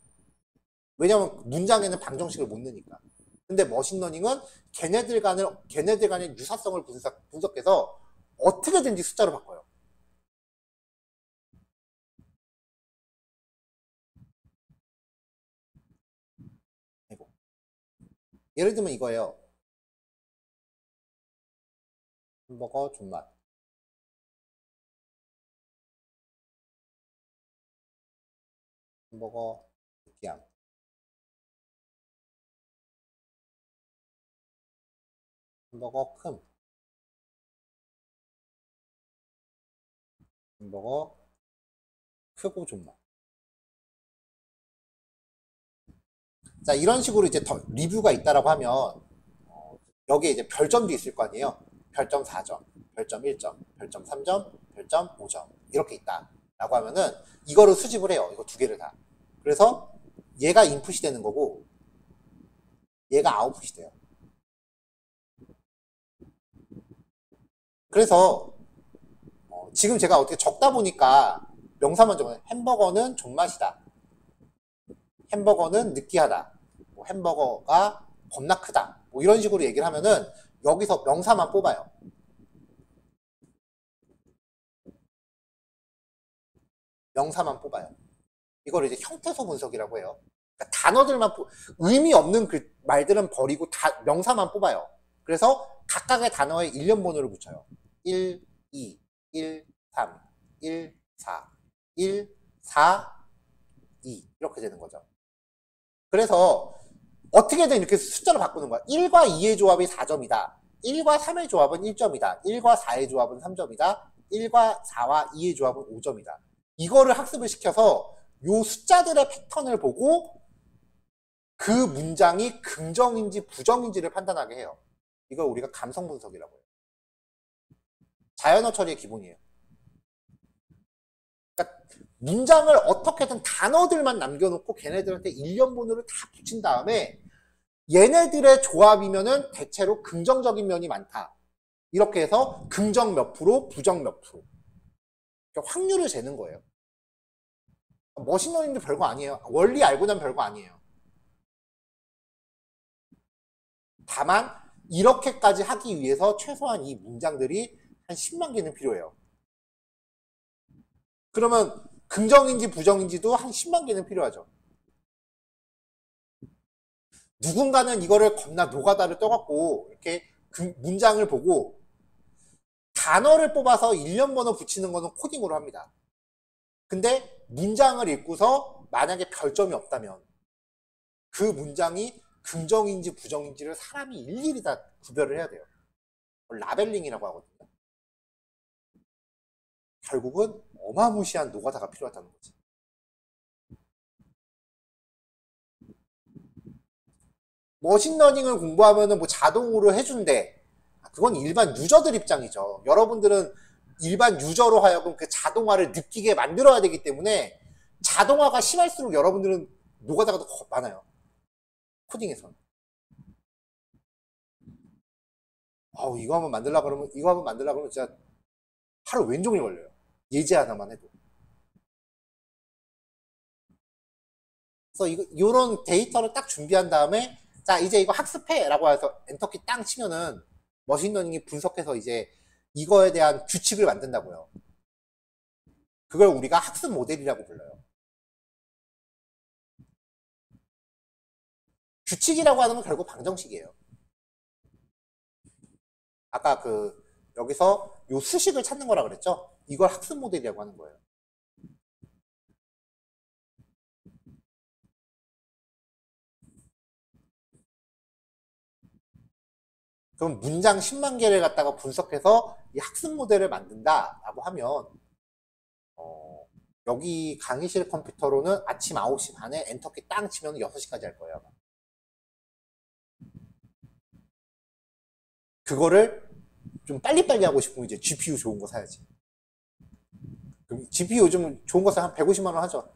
왜냐면 문장에는 방정식을 못 넣으니까. 근데 머신러닝은 걔네들 간의 유사성을 분석해서 어떻게든지 숫자로 바꿔요. 예를 들면 이거예요. 햄버거 존맛. 햄버거 느끼함. 햄버거 큼. 햄버거 크고 존맛. 자, 이런 식으로 이제 더 리뷰가 있다라고 하면 여기에 이제 별점도 있을 거 아니에요. 별점 4점, 별점 1점, 별점 3점, 별점 5점 이렇게 있다 라고 하면은 이거를 수집을 해요. 이거 두 개를 다. 그래서 얘가 인풋이 되는 거고 얘가 아웃풋이 돼요. 그래서 지금 제가 어떻게 적다 보니까 명사만 적어요. 햄버거는 존맛이다. 햄버거는 느끼하다. 뭐 햄버거가 겁나 크다. 뭐 이런 식으로 얘기를 하면은 여기서 명사만 뽑아요. 명사만 뽑아요. 이걸 이제 형태소 분석이라고 해요. 그러니까 단어들만 의미 없는 그 말들은 버리고 다 명사만 뽑아요. 그래서 각각의 단어에 일련번호를 붙여요. 1, 2, 1, 3, 1, 4, 1, 4, 2 이렇게 되는 거죠. 그래서 어떻게든 이렇게 숫자로 바꾸는 거야. 1과 2의 조합이 4점이다. 1과 3의 조합은 1점이다. 1과 4의 조합은 3점이다. 1과 4와 2의 조합은 5점이다. 이거를 학습을 시켜서 요 숫자들의 패턴을 보고 그 문장이 긍정인지 부정인지를 판단하게 해요. 이걸 우리가 감성 분석이라고 해요. 자연어 처리의 기본이에요. 그러니까 문장을 어떻게든 단어들만 남겨놓고 걔네들한테 일련번호를 다 붙인 다음에 얘네들의 조합이면은 대체로 긍정적인 면이 많다. 이렇게 해서 긍정 몇 프로, 부정 몇 프로. 그러니까 확률을 재는 거예요. 머신러닝도 별거 아니에요. 원리 알고 나면 별거 아니에요. 다만 이렇게까지 하기 위해서 최소한 이 문장들이 한 10만 개는 필요해요. 그러면 긍정인지 부정인지도 한 10만 개는 필요하죠. 누군가는 이거를 겁나 노가다를 떠갖고 이렇게 문장을 보고 단어를 뽑아서 일련번호 붙이는 거는 코딩으로 합니다. 근데 문장을 읽고서 만약에 별점이 없다면 그 문장이 긍정인지 부정인지를 사람이 일일이 다 구별을 해야 돼요. 라벨링이라고 하거든요. 결국은 어마무시한 노가다가 필요하다는 거지. 머신러닝을 공부하면은 뭐 자동으로 해준대. 그건 일반 유저들 입장이죠. 여러분들은 일반 유저로 하여금 그 자동화를 느끼게 만들어야 되기 때문에 자동화가 심할수록 여러분들은 노가다가 더 많아요. 코딩에서는. 이거 한번 만들려고 그러면 진짜 하루 왼종일 걸려요. 예제 하나만 해도. 그래서 이런 데이터를 딱 준비한 다음에 자 이제 이거 학습해 라고 해서 엔터키 땅 치면은 머신러닝이 분석해서 이제 이거에 대한 규칙을 만든다고요. 그걸 우리가 학습 모델이라고 불러요. 규칙이라고 하는 건 결국 방정식이에요. 아까 여기서 요 수식을 찾는 거라 그랬죠? 이걸 학습 모델이라고 하는 거예요. 그럼 문장 10만 개를 갖다가 분석해서 이 학습 모델을 만든다라고 하면 여기 강의실 컴퓨터로는 아침 9시 반에 엔터키 땅 치면 6시까지 할 거예요. 그거를 좀 빨리빨리 하고 싶으면 이제 GPU 좋은 거 사야지. 그럼 GPU 요즘 좋은 거 사면 한 150만 원 하죠.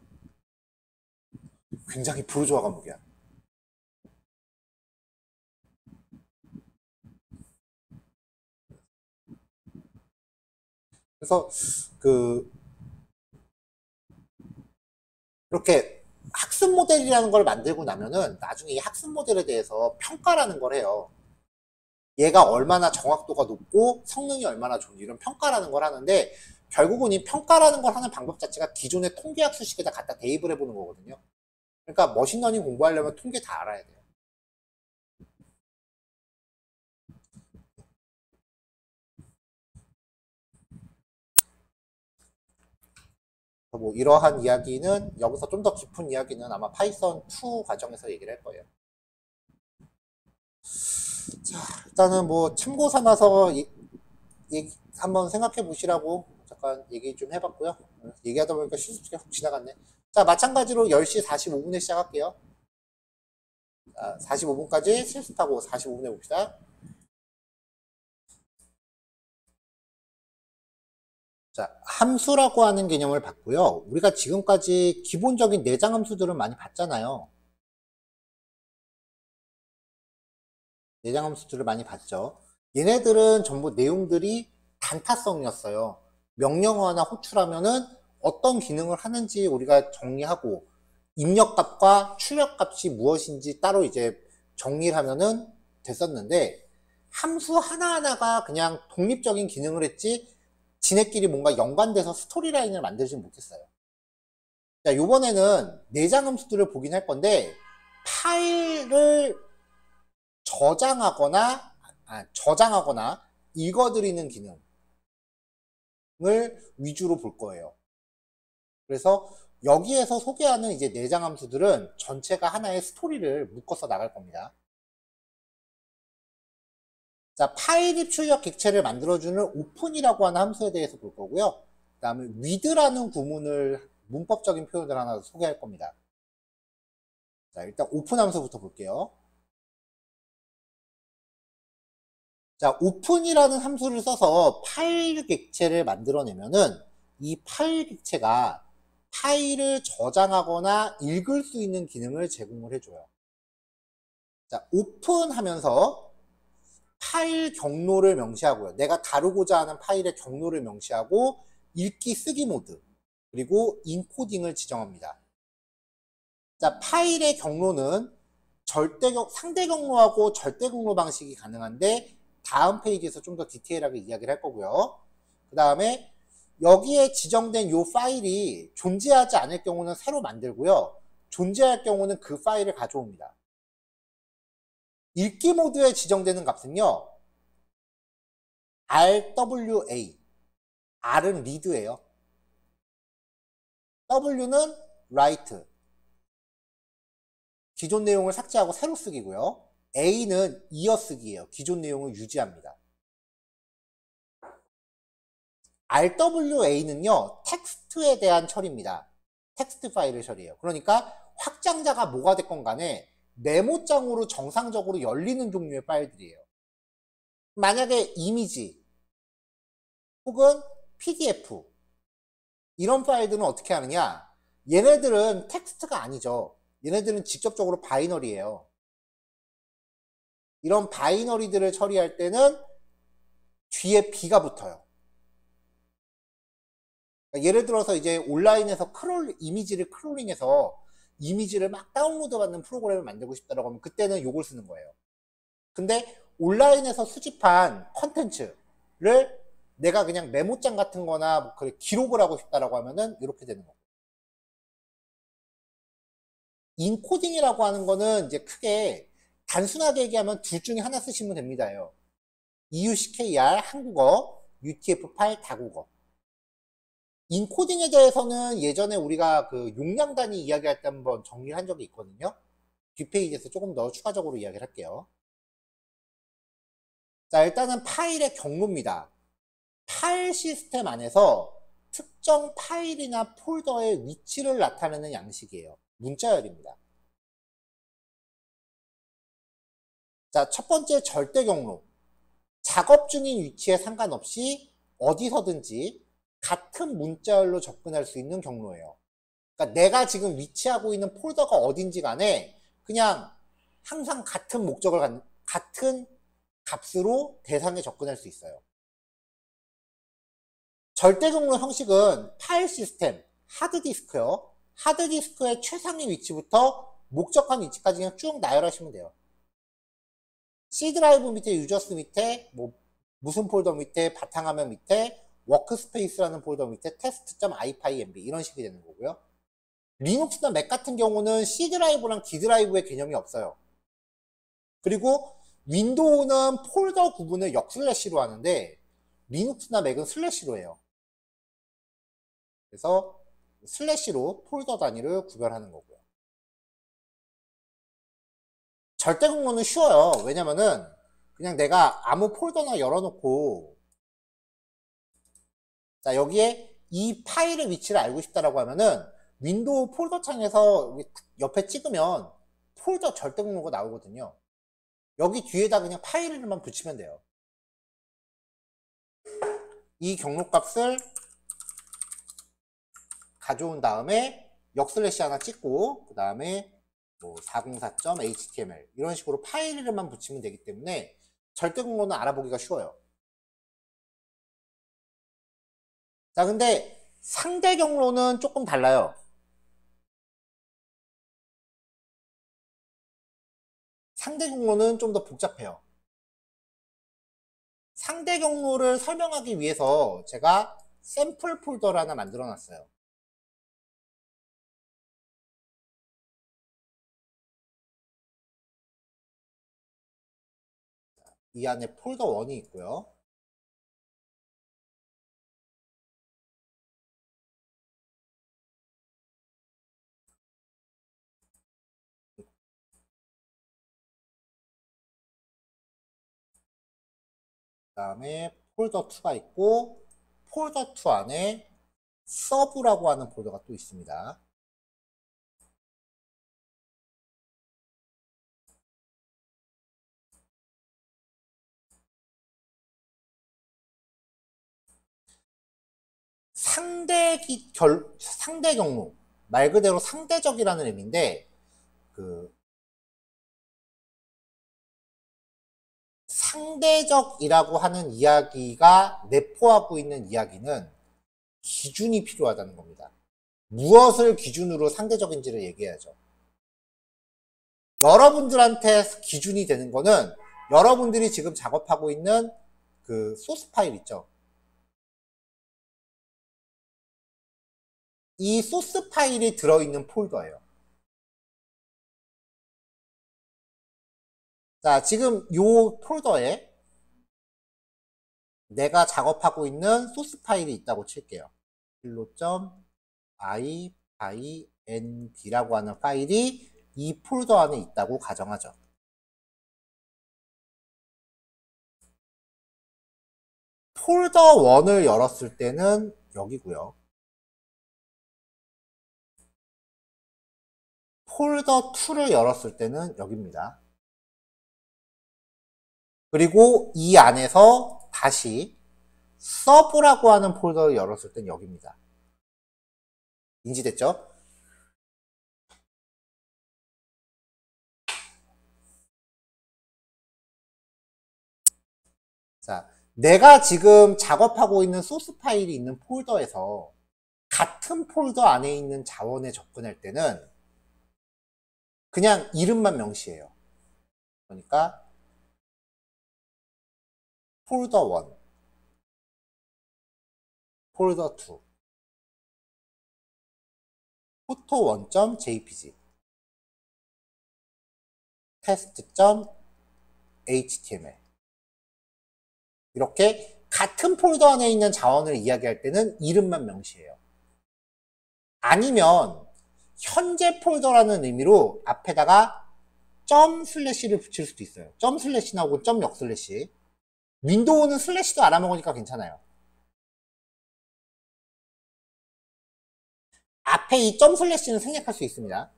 굉장히 부르주아 과목이야. 그래서 이렇게 학습 모델이라는 걸 만들고 나면은 나중에 이 학습 모델에 대해서 평가라는 걸 해요. 얘가 얼마나 정확도가 높고 성능이 얼마나 좋은지 이런 평가라는 걸 하는데 결국은 이 평가라는 걸 하는 방법 자체가 기존의 통계학 수식에다 갖다 대입을 해보는 거거든요. 그러니까 머신러닝 공부하려면 통계 다 알아야 돼요. 뭐 이러한 이야기는 여기서 좀 더 깊은 이야기는 아마 파이썬 2 과정에서 얘기를 할 거예요. 자, 일단은 뭐 참고 삼아서 한번 생각해 보시라고 잠깐 얘기 좀 해봤고요. 얘기하다 보니까 실습시간 훅 지나갔네. 자, 마찬가지로 10시 45분에 시작할게요. 자, 45분까지 실습하고 45분에 봅시다. 자, 함수라고 하는 개념을 봤고요. 우리가 지금까지 기본적인 내장 함수들은 많이 봤잖아요. 내장 함수들을 많이 봤죠. 얘네들은 전부 내용들이 단타성이었어요. 명령어나 호출하면은 어떤 기능을 하는지 우리가 정리하고 입력값과 출력값이 무엇인지 따로 이제 정리를 하면은 됐었는데 함수 하나하나가 그냥 독립적인 기능을 했지 지네끼리 뭔가 연관돼서 스토리라인을 만들지 못했어요. 자, 요번에는 내장 함수들을 보긴 할 건데 파일을 저장하거나 읽어드리는 기능을 위주로 볼 거예요. 그래서 여기에서 소개하는 이제 내장 함수들은 전체가 하나의 스토리를 묶어서 나갈 겁니다. 자, 파일 입출력 객체를 만들어주는 오픈이라고 하는 함수에 대해서 볼 거고요. 그 다음에 with라는 구문을 문법적인 표현을 하나 소개할 겁니다. 자, 일단 오픈 함수부터 볼게요. 자, 오픈이라는 함수를 써서 파일 객체를 만들어내면은 이 파일 객체가 파일을 저장하거나 읽을 수 있는 기능을 제공을 해줘요. 자, 오픈하면서 파일 경로를 명시하고요. 내가 다루고자 하는 파일의 경로를 명시하고 읽기 쓰기 모드 그리고 인코딩을 지정합니다. 자, 파일의 경로는 상대 경로하고 절대 경로 방식이 가능한데 다음 페이지에서 좀 더 디테일하게 이야기를 할 거고요. 그 다음에 여기에 지정된 이 파일이 존재하지 않을 경우는 새로 만들고요. 존재할 경우는 그 파일을 가져옵니다. 읽기 모드에 지정되는 값은요. RWA. R은 read예요. W는 write. 기존 내용을 삭제하고 새로 쓰기고요. A는 이어쓰기예요. 기존 내용을 유지합니다. RWA는요, 텍스트에 대한 처리입니다. 텍스트 파일을 처리해요. 그러니까 확장자가 뭐가 됐건 간에 메모장으로 정상적으로 열리는 종류의 파일들이에요. 만약에 이미지 혹은 PDF 이런 파일들은 어떻게 하느냐, 얘네들은 텍스트가 아니죠. 얘네들은 직접적으로 바이너리예요. 이런 바이너리들을 처리할 때는 뒤에 B가 붙어요. 그러니까 예를 들어서 이제 온라인에서 이미지를 크롤링해서 이미지를 막 다운로드 받는 프로그램을 만들고 싶다라고 하면 그때는 요걸 쓰는 거예요. 근데 온라인에서 수집한 컨텐츠를 내가 그냥 메모장 같은 거나 뭐 기록을 하고 싶다라고 하면은 이렇게 되는 거고. 인코딩이라고 하는 거는 이제 크게 단순하게 얘기하면 둘 중에 하나 쓰시면 됩니다요. EUCKR 한국어, UTF-8 다국어. 인코딩에 대해서는 예전에 우리가 그 용량 단위 이야기할 때 한번 정리를 한 적이 있거든요. 뒷페이지에서 조금 더 추가적으로 이야기를 할게요. 자, 일단은 파일의 경로입니다. 파일 시스템 안에서 특정 파일이나 폴더의 위치를 나타내는 양식이에요. 문자열입니다. 자, 첫 번째 절대 경로. 작업 중인 위치에 상관없이 어디서든지 같은 문자열로 접근할 수 있는 경로예요. 그러니까 내가 지금 위치하고 있는 폴더가 어딘지 간에 그냥 항상 같은 목적을 같은 값으로 대상에 접근할 수 있어요. 절대 경로 형식은 파일 시스템, 하드디스크요. 하드디스크의 최상위 위치부터 목적한 위치까지 그냥 쭉 나열하시면 돼요. C 드라이브 밑에 유저스 밑에 뭐 무슨 폴더 밑에 바탕화면 밑에 워크스페이스라는 폴더 밑에 test.ipynb 이런 식이 되는 거고요. 리눅스나 맥 같은 경우는 C 드라이브랑 D 드라이브의 개념이 없어요. 그리고 윈도우는 폴더 구분을 역슬래시로 하는데 리눅스나 맥은 슬래시로 해요. 그래서 슬래시로 폴더 단위를 구별하는 거고요. 절대 경로는 쉬워요. 왜냐면은 그냥 내가 아무 폴더나 열어놓고 자 여기에 이 파일의 위치를 알고 싶다라고 하면은 윈도우 폴더 창에서 옆에 찍으면 폴더 절대 경로가 나오거든요. 여기 뒤에다 그냥 파일만 붙이면 돼요. 이 경로 값을 가져온 다음에 역슬래시 하나 찍고 그 다음에 뭐 404.html 이런 식으로 파일만 붙이면 되기 때문에 절대 경로는 알아보기가 쉬워요. 자, 근데 상대 경로는 조금 달라요. 상대 경로는 좀 더 복잡해요. 상대 경로를 설명하기 위해서 제가 샘플 폴더를 하나 만들어 놨어요. 이 안에 폴더 1이 있고요. 그 다음에 폴더 2가 있고 폴더 2 안에 서브라고 하는 폴더가 또 있습니다. 상대 경로 말 그대로 상대적이라는 의미인데 그 상대적이라고 하는 이야기가 내포하고 있는 이야기는 기준이 필요하다는 겁니다. 무엇을 기준으로 상대적인지를 얘기해야죠. 여러분들한테 기준이 되는 거는 여러분들이 지금 작업하고 있는 그 소스 파일 있죠. 이 소스 파일이 들어있는 폴더예요. 자, 지금 이 폴더에 내가 작업하고 있는 소스 파일이 있다고 칠게요. hello.inb라고 하는 파일이 이 폴더 안에 있다고 가정하죠. 폴더 1을 열었을 때는 여기고요. 폴더 2를 열었을 때는 여기입니다. 그리고 이 안에서 다시 서브라고 하는 폴더를 열었을 땐 여기입니다. 인지됐죠? 자, 내가 지금 작업하고 있는 소스 파일이 있는 폴더에서 같은 폴더 안에 있는 자원에 접근할 때는 그냥 이름만 명시해요. 그러니까 폴더 1, 폴더 2, photo1.jpg, test.html 이렇게 같은 폴더 안에 있는 자원을 이야기할 때는 이름만 명시해요. 아니면 현재 폴더라는 의미로 앞에다가 점 슬래시를 붙일 수도 있어요. 점 슬래시나 혹은 점 역 슬래시. 윈도우는 슬래시도 알아먹으니까 괜찮아요. 앞에 이 점 슬래시는 생략할 수 있습니다.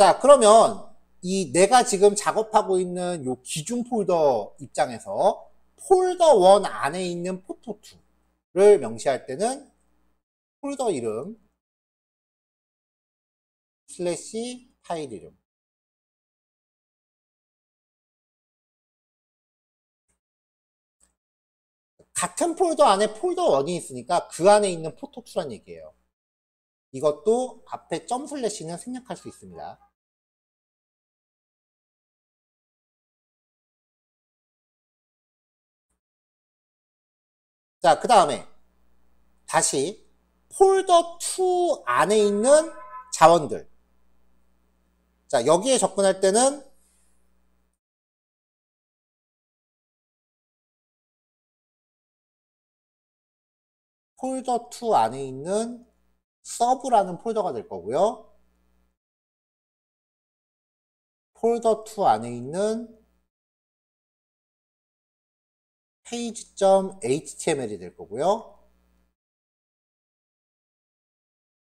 자, 그러면 이 내가 지금 작업하고 있는 요 기준 폴더 입장에서 폴더 1 안에 있는 포토2를 명시할 때는 폴더 이름 슬래시 파일 이름 같은 폴더 안에 폴더 1이 있으니까 그 안에 있는 포토2란 얘기예요. 이것도 앞에 점 슬래시는 생략할 수 있습니다. 자, 그 다음에 다시 폴더 2 안에 있는 자원들. 자, 여기에 접근할 때는 폴더 2 안에 있는 서브라는 폴더가 될 거고요. 폴더 2 안에 있는 page.html이 될 거고요.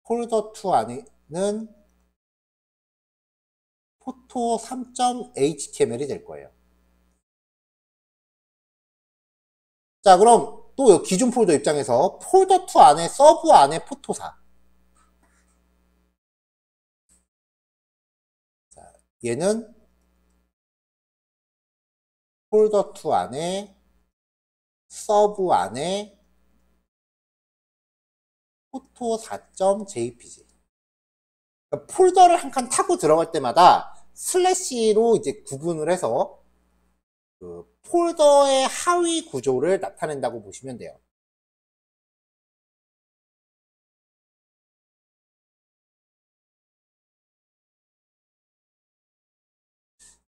폴더 2 안에는 포토 3.html이 될 거예요. 자, 그럼 또 기존 폴더 입장에서 폴더 2 안에 서브 안에 포토 4. 자, 얘는 폴더 2 안에 서브 안에 포토 4.jpg. 그러니까 폴더를 한 칸 타고 들어갈 때마다 슬래시로 이제 구분을 해서 그 폴더의 하위 구조를 나타낸다고 보시면 돼요.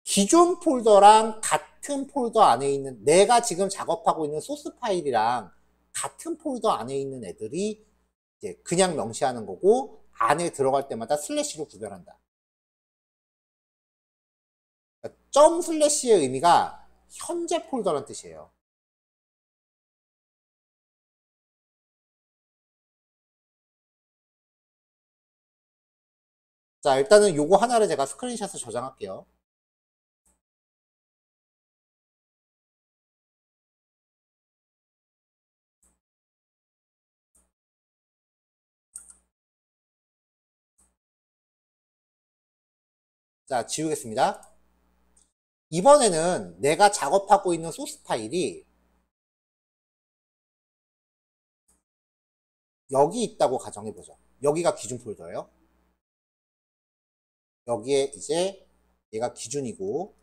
기존 폴더랑 같은 폴더 안에 있는 내가 지금 작업하고 있는 소스 파일이랑 같은 폴더 안에 있는 애들이 이제 그냥 명시하는 거고 안에 들어갈 때마다 슬래시로 구별한다. 그러니까 점 슬래시의 의미가 현재 폴더란 뜻이에요. 자, 일단은 요거 하나를 제가 스크린샷을 저장할게요. 자, 지우겠습니다. 이번에는 내가 작업하고 있는 소스 파일이 여기 있다고 가정해보죠. 여기가 기준 폴더예요. 여기에 이제 얘가 기준이고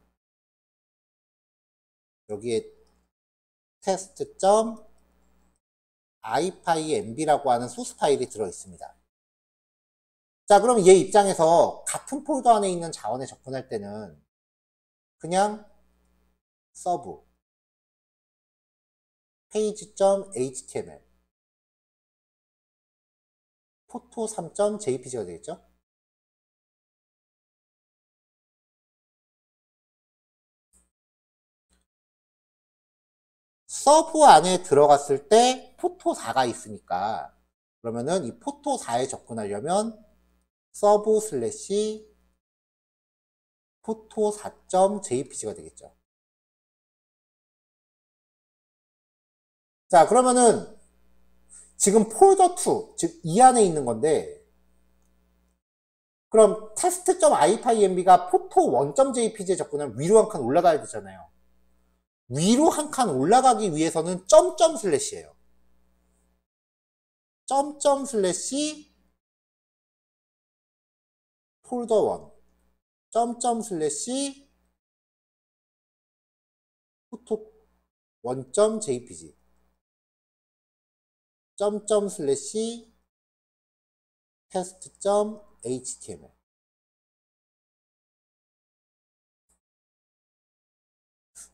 여기에 test.ipynb라고 하는 소스 파일이 들어있습니다. 자, 그럼 얘 입장에서 같은 폴더 안에 있는 자원에 접근할 때는 그냥 서브 page.html photo3.jpg가 되겠죠? 서브 안에 들어갔을 때 포토 4가 있으니까 그러면은 이 포토 4에 접근하려면 서브 슬래시 포토 4.jpg가 되겠죠. 자, 그러면은 지금 폴더 2, 즉 이 안에 있는 건데 그럼 test.ipynb가 포토 1.jpg에 접근하면 위로 한 칸 올라가야 되잖아요. 위로 한 칸 올라가기 위해서는 점점 슬래시예요. 점점 슬래시 폴더 1 점점 슬래시 포토 1.jpg 점점 슬래시 test.html.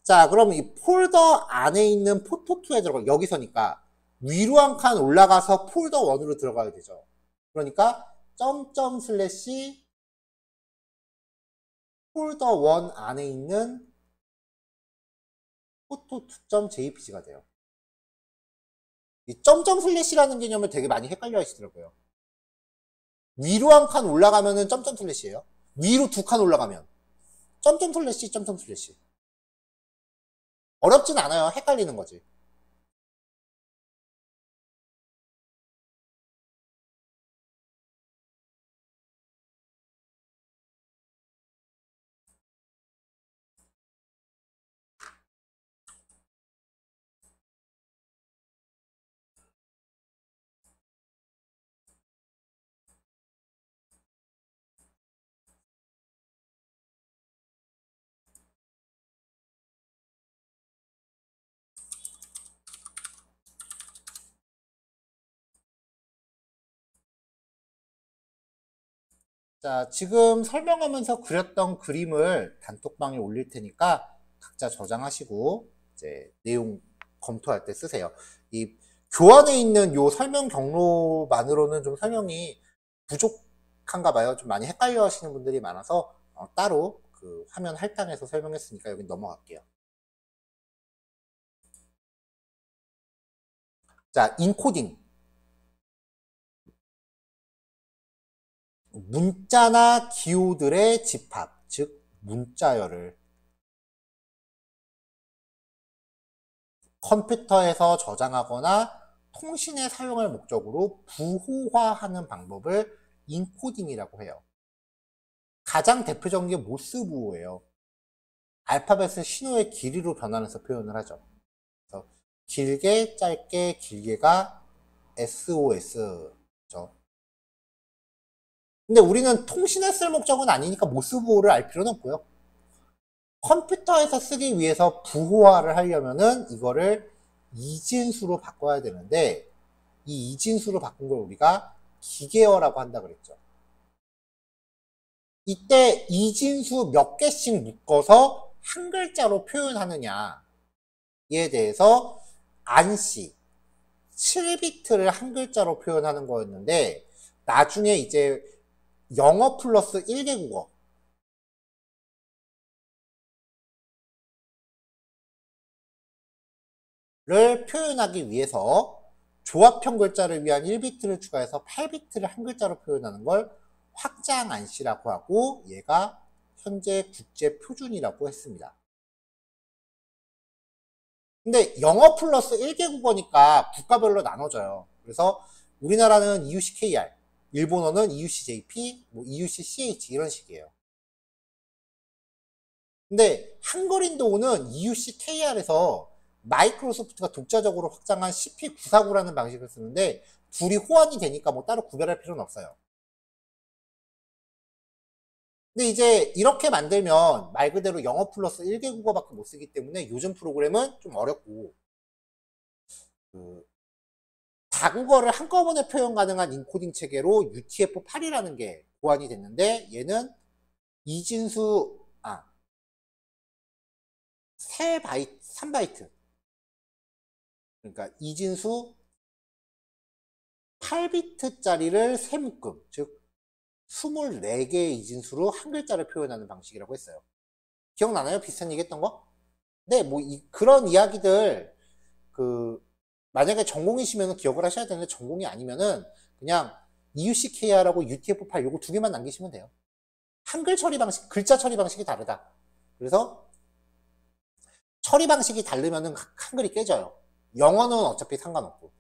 자, 그럼 이 폴더 안에 있는 포토2에 들어가, 여기서니까 위로 한 칸 올라가서 폴더 1으로 들어가야 되죠. 그러니까 점점 슬래시 폴더 1 안에 있는 포토2.jpg가 돼요. 이 점점 슬래시라는 개념을 되게 많이 헷갈려 하시더라고요. 위로 한 칸 올라가면은 점점 슬래시예요. 위로 2칸 올라가면 점점 슬래시 점점 슬래시. 어렵진 않아요. 헷갈리는 거지. 자, 지금 설명하면서 그렸던 그림을 단톡방에 올릴 테니까 각자 저장하시고 이제 내용 검토할 때 쓰세요. 이 교환에 있는 요 설명 경로만으로는 좀 설명이 부족한가 봐요. 좀 많이 헷갈려 하시는 분들이 많아서 따로 그 화면 할당해서 설명했으니까 여기 넘어갈게요. 자, 인코딩. 문자나 기호들의 집합, 즉 문자열을 컴퓨터에서 저장하거나 통신에 사용할 목적으로 부호화하는 방법을 인코딩이라고 해요. 가장 대표적인 게 모스 부호예요. 알파벳을 신호의 길이로 변환해서 표현을 하죠. 그래서 길게, 짧게, 길게가 SOS죠. 근데 우리는 통신에 쓸 목적은 아니니까 모스 부호를 알 필요는 없고요. 컴퓨터에서 쓰기 위해서 부호화를 하려면은 이거를 이진수로 바꿔야 되는데 이 이진수로 바꾼 걸 우리가 기계어라고 한다 그랬죠. 이때 이진수 몇 개씩 묶어서 한 글자로 표현하느냐에 대해서 안씨 7비트를 한 글자로 표현하는 거였는데 나중에 이제 영어 플러스 1개 국어를 표현하기 위해서 조합형 글자를 위한 1비트를 추가해서 8비트를 한 글자로 표현하는 걸 확장 안씨라고 하고 얘가 현재 국제 표준이라고 했습니다. 근데 영어 플러스 1개 국어니까 국가별로 나눠져요. 그래서 우리나라는 EUCKR, 일본어는 EUCJP, 뭐 EUCCH 이런 식이에요. 근데 한글인도는 EUCKR에서 마이크로소프트가 독자적으로 확장한 CP949라는 방식을 쓰는데 둘이 호환이 되니까 뭐 따로 구별할 필요는 없어요. 근데 이제 이렇게 만들면 말 그대로 영어 플러스 1개 국어밖에 못 쓰기 때문에 요즘 프로그램은 좀 어렵고 그 다국어를 한꺼번에 표현 가능한 인코딩 체계로 UTF-8이라는 게 고안이 됐는데 얘는 이진수 3바이트 3바이트 그러니까 이진수 8비트짜리를 3묶음 즉 24개의 이진수로 한 글자를 표현하는 방식이라고 했어요. 기억나나요? 비슷한 얘기 했던 거? 네, 뭐 그런 이야기들 만약에 전공이시면 기억을 하셔야 되는데 전공이 아니면은 그냥 EUCKR하고 UTF 파일 요거 2개만 남기시면 돼요. 한글 처리 방식, 글자 처리 방식이 다르다. 그래서 처리 방식이 다르면은 한글이 깨져요. 영어는 어차피 상관없고.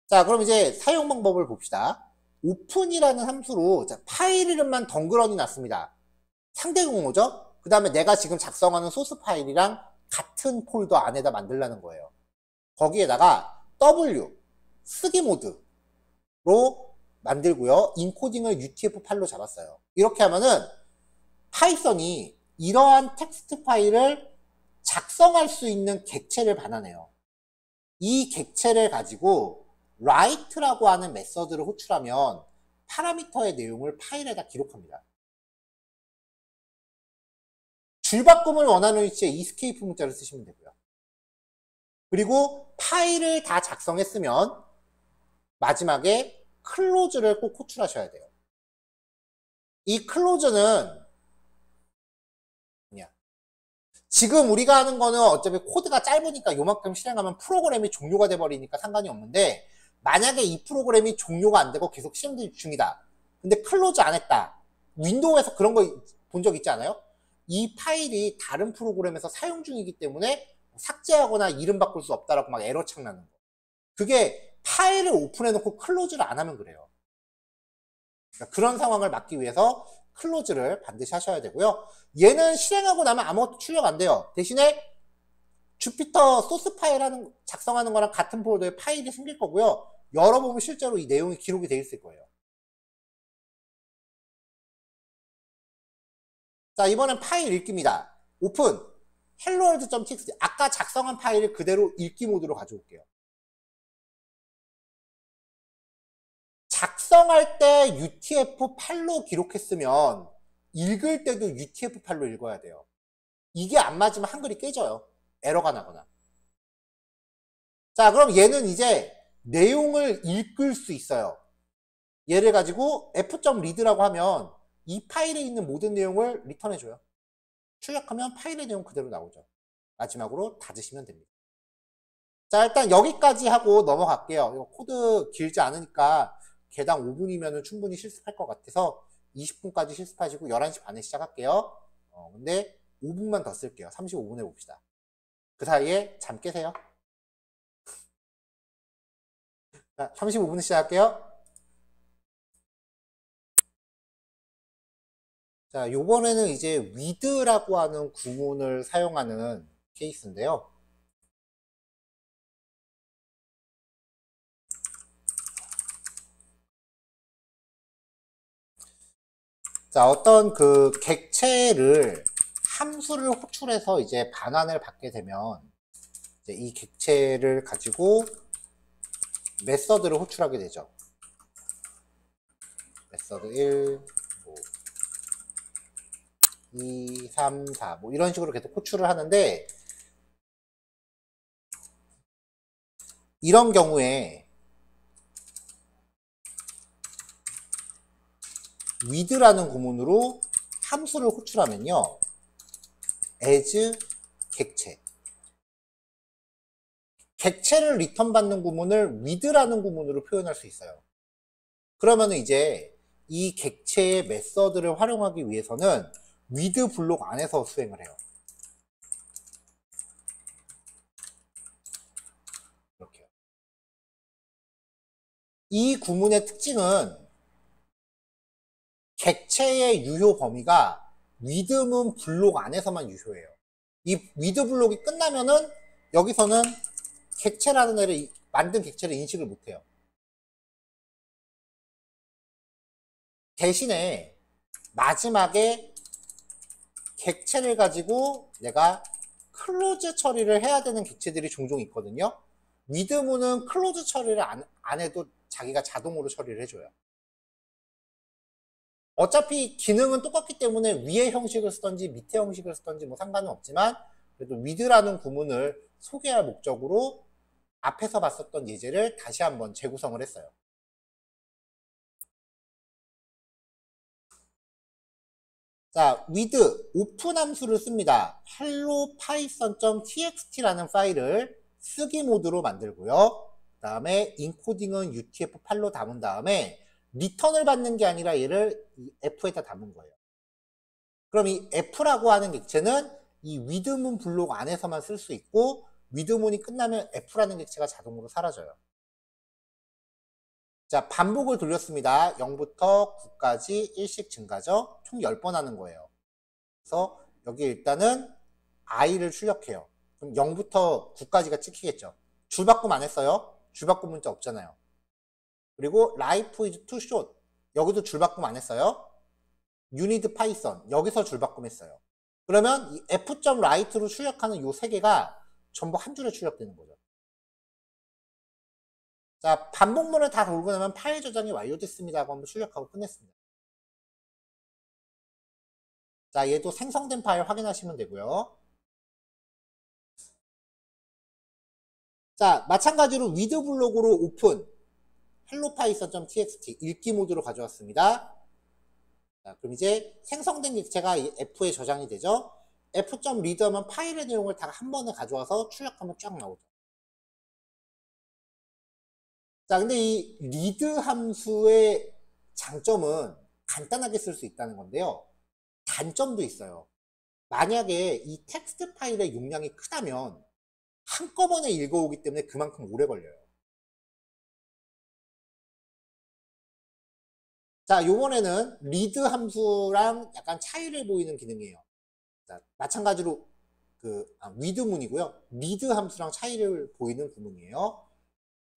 자, 그럼 이제 사용 방법을 봅시다. 오픈이라는 함수로 파일 이름만 덩그러니 놨습니다. 상대 공모죠? 그 다음에 내가 지금 작성하는 소스 파일이랑 같은 폴더 안에다 만들라는 거예요. 거기에다가 W, 쓰기 모드로 만들고요. 인코딩을 UTF-8로 잡았어요. 이렇게 하면은 파이썬이 이러한 텍스트 파일을 작성할 수 있는 객체를 반환해요. 이 객체를 가지고 write라고 하는 메서드를 호출하면 파라미터의 내용을 파일에다 기록합니다. 줄바꿈을 원하는 위치에 escape 문자를 쓰시면 되고요. 그리고 파일을 다 작성했으면 마지막에 클로즈를 꼭 호출하셔야 돼요. 이 클로즈는 뭐냐? 지금 우리가 하는 거는 어차피 코드가 짧으니까 요만큼 실행하면 프로그램이 종료가 돼버리니까 상관이 없는데, 만약에 이 프로그램이 종료가 안 되고 계속 실행 중이다. 근데 클로즈 안 했다. 윈도우에서 그런 거 본 적 있지 않아요? 이 파일이 다른 프로그램에서 사용 중이기 때문에 삭제하거나 이름 바꿀 수 없다라고 막 에러창 나는 거. 그게 파일을 오픈해놓고 클로즈를 안 하면 그래요. 그러니까 그런 상황을 막기 위해서 클로즈를 반드시 하셔야 되고요. 얘는 실행하고 나면 아무것도 출력 안 돼요. 대신에 주피터 소스 파일 작성하는 거랑 같은 폴더에 파일이 생길 거고요. 열어보면 실제로 이 내용이 기록이 되어 있을 거예요. 자, 이번엔 파일 읽기입니다. 오픈 helloworld.txt. 아까 작성한 파일을 그대로 읽기 모드로 가져올게요. 작성할 때 UTF-8로 기록했으면 읽을 때도 UTF-8로 읽어야 돼요. 이게 안 맞으면 한글이 깨져요. 에러가 나거나. 자, 그럼 얘는 이제 내용을 읽을 수 있어요. 얘를 가지고 f.read라고 하면 이 파일에 있는 모든 내용을 리턴해줘요. 출력하면 파일의 내용 그대로 나오죠. 마지막으로 닫으시면 됩니다. 자, 일단 여기까지 하고 넘어갈게요. 이거 코드 길지 않으니까 개당 5분이면 충분히 실습할 것 같아서 20분까지 실습하시고 11시 반에 시작할게요. 근데 5분만 더 쓸게요. 35분 해봅시다. 그 사이에 잠 깨세요. 자, 35분 시작할게요. 자, 요번에는 이제 with라고 하는 구문을 사용하는 케이스인데요. 자, 어떤 객체를 함수를 호출해서 이제 반환을 받게 되면 이제 이 객체를 가지고 메서드를 호출하게 되죠. 메서드 1, 2, 3, 4 뭐 이런 식으로 계속 호출을 하는데, 이런 경우에 with라는 구문으로 함수를 호출하면요, as 객체를 리턴 받는 구문을 with라는 구문으로 표현할 수 있어요. 그러면 이제 이 객체의 메서드를 활용하기 위해서는 with 블록 안에서 수행을 해요. 이렇게요. 이 구문의 특징은 객체의 유효 범위가 with문 블록 안에서만 유효해요. 이 with 블록이 끝나면은 여기서는 객체라는 애를 만든 객체를 인식을 못해요. 대신에 마지막에 객체를 가지고 내가 클로즈 처리를 해야 되는 객체들이 종종 있거든요. with문은 클로즈 처리를 안 해도 자기가 자동으로 처리를 해줘요. 어차피 기능은 똑같기 때문에 위의 형식을 쓰던지 밑의 형식을 쓰던지 뭐 상관은 없지만, 그래도 with라는 구문을 소개할 목적으로 앞에서 봤었던 예제를 다시 한번 재구성을 했어요. 자, with 오픈 함수를 씁니다. hello python.txt라는 파일을 쓰기 모드로 만들고요. 그 다음에 인코딩은 UTF-8로 담은 다음에 리턴을 받는 게 아니라 얘를 F에다 담은 거예요. 그럼 이 F라고 하는 객체는 이 with문 블록 안에서만 쓸 수 있고 with문이 끝나면 F라는 객체가 자동으로 사라져요. 자, 반복을 돌렸습니다. 0부터 9까지 1씩 증가죠. 총 10번 하는 거예요. 그래서 여기 일단은 i를 출력해요. 그럼 0부터 9까지가 찍히겠죠. 줄바꿈 안 했어요. 줄바꿈 문자 없잖아요. 그리고 life is too short. 여기도 줄바꿈 안 했어요. you need python. 여기서 줄바꿈 했어요. 그러면 이 f.write로 출력하는 요 세 개가 전부 한 줄에 출력되는 거죠. 자, 반복문을 다 돌고 나면 파일 저장이 완료됐습니다 하고 한번 출력하고 끝냈습니다. 자, 얘도 생성된 파일 확인하시면 되고요. 자, 마찬가지로 with 블록으로 오픈 hello-python.txt 읽기 모드로 가져왔습니다. 자, 그럼 이제 생성된 객체가 F에 저장이 되죠. f.read 하면 파일의 내용을 다 한 번에 가져와서 출력하면 쫙 나오죠. 자, 근데 이 read 함수의 장점은 간단하게 쓸 수 있다는 건데요. 단점도 있어요. 만약에 이 텍스트 파일의 용량이 크다면 한꺼번에 읽어오기 때문에 그만큼 오래 걸려요. 자, 요번에는 read 함수랑 약간 차이를 보이는 기능이에요. 자, 마찬가지로 with문이고요. read 함수랑 차이를 보이는 구문이에요.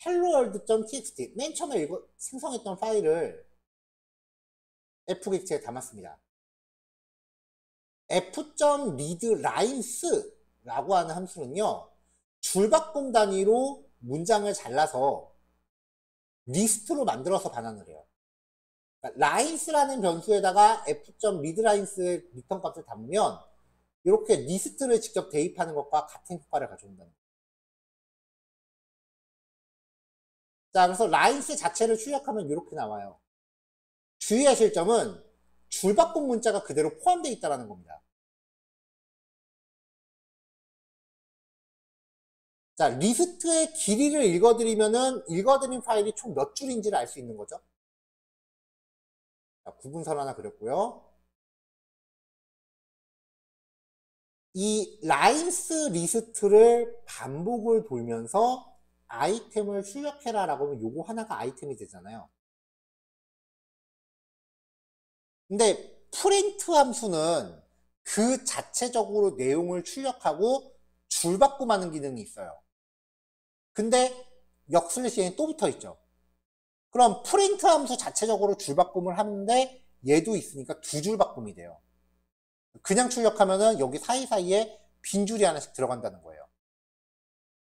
helloworld.txt 맨 처음에 생성했던 파일을 f 객체에 담았습니다. f.readlines 라고 하는 함수는요, 줄바꿈 단위로 문장을 잘라서 리스트로 만들어서 반환을 해요. 그러니까 lines라는 변수에다가 f.readlines의 리턴 값을 담으면 이렇게 리스트를 직접 대입하는 것과 같은 효과를 가져온다는 거예요. 자, 그래서 lines 자체를 출력하면 이렇게 나와요. 주의하실 점은 줄바꿈 문자가 그대로 포함되어 있다는 겁니다. 자, 리스트의 길이를 읽어드리면은 읽어드린 파일이 총 몇 줄인지를 알 수 있는 거죠. 자, 구분선 하나 그렸고요. 이 라인스 리스트를 반복을 돌면서 아이템을 출력해라 라고 하면 요거 하나가 아이템이 되잖아요. 근데 프린트 함수는 그 자체적으로 내용을 출력하고 줄바꿈하는 기능이 있어요. 근데 역슬래시에 또 붙어 있죠. 그럼 프린트 함수 자체적으로 줄바꿈을 하는데 얘도 있으니까 두 줄 바꿈이 돼요. 그냥 출력하면은 여기 사이사이에 빈줄이 하나씩 들어간다는 거예요.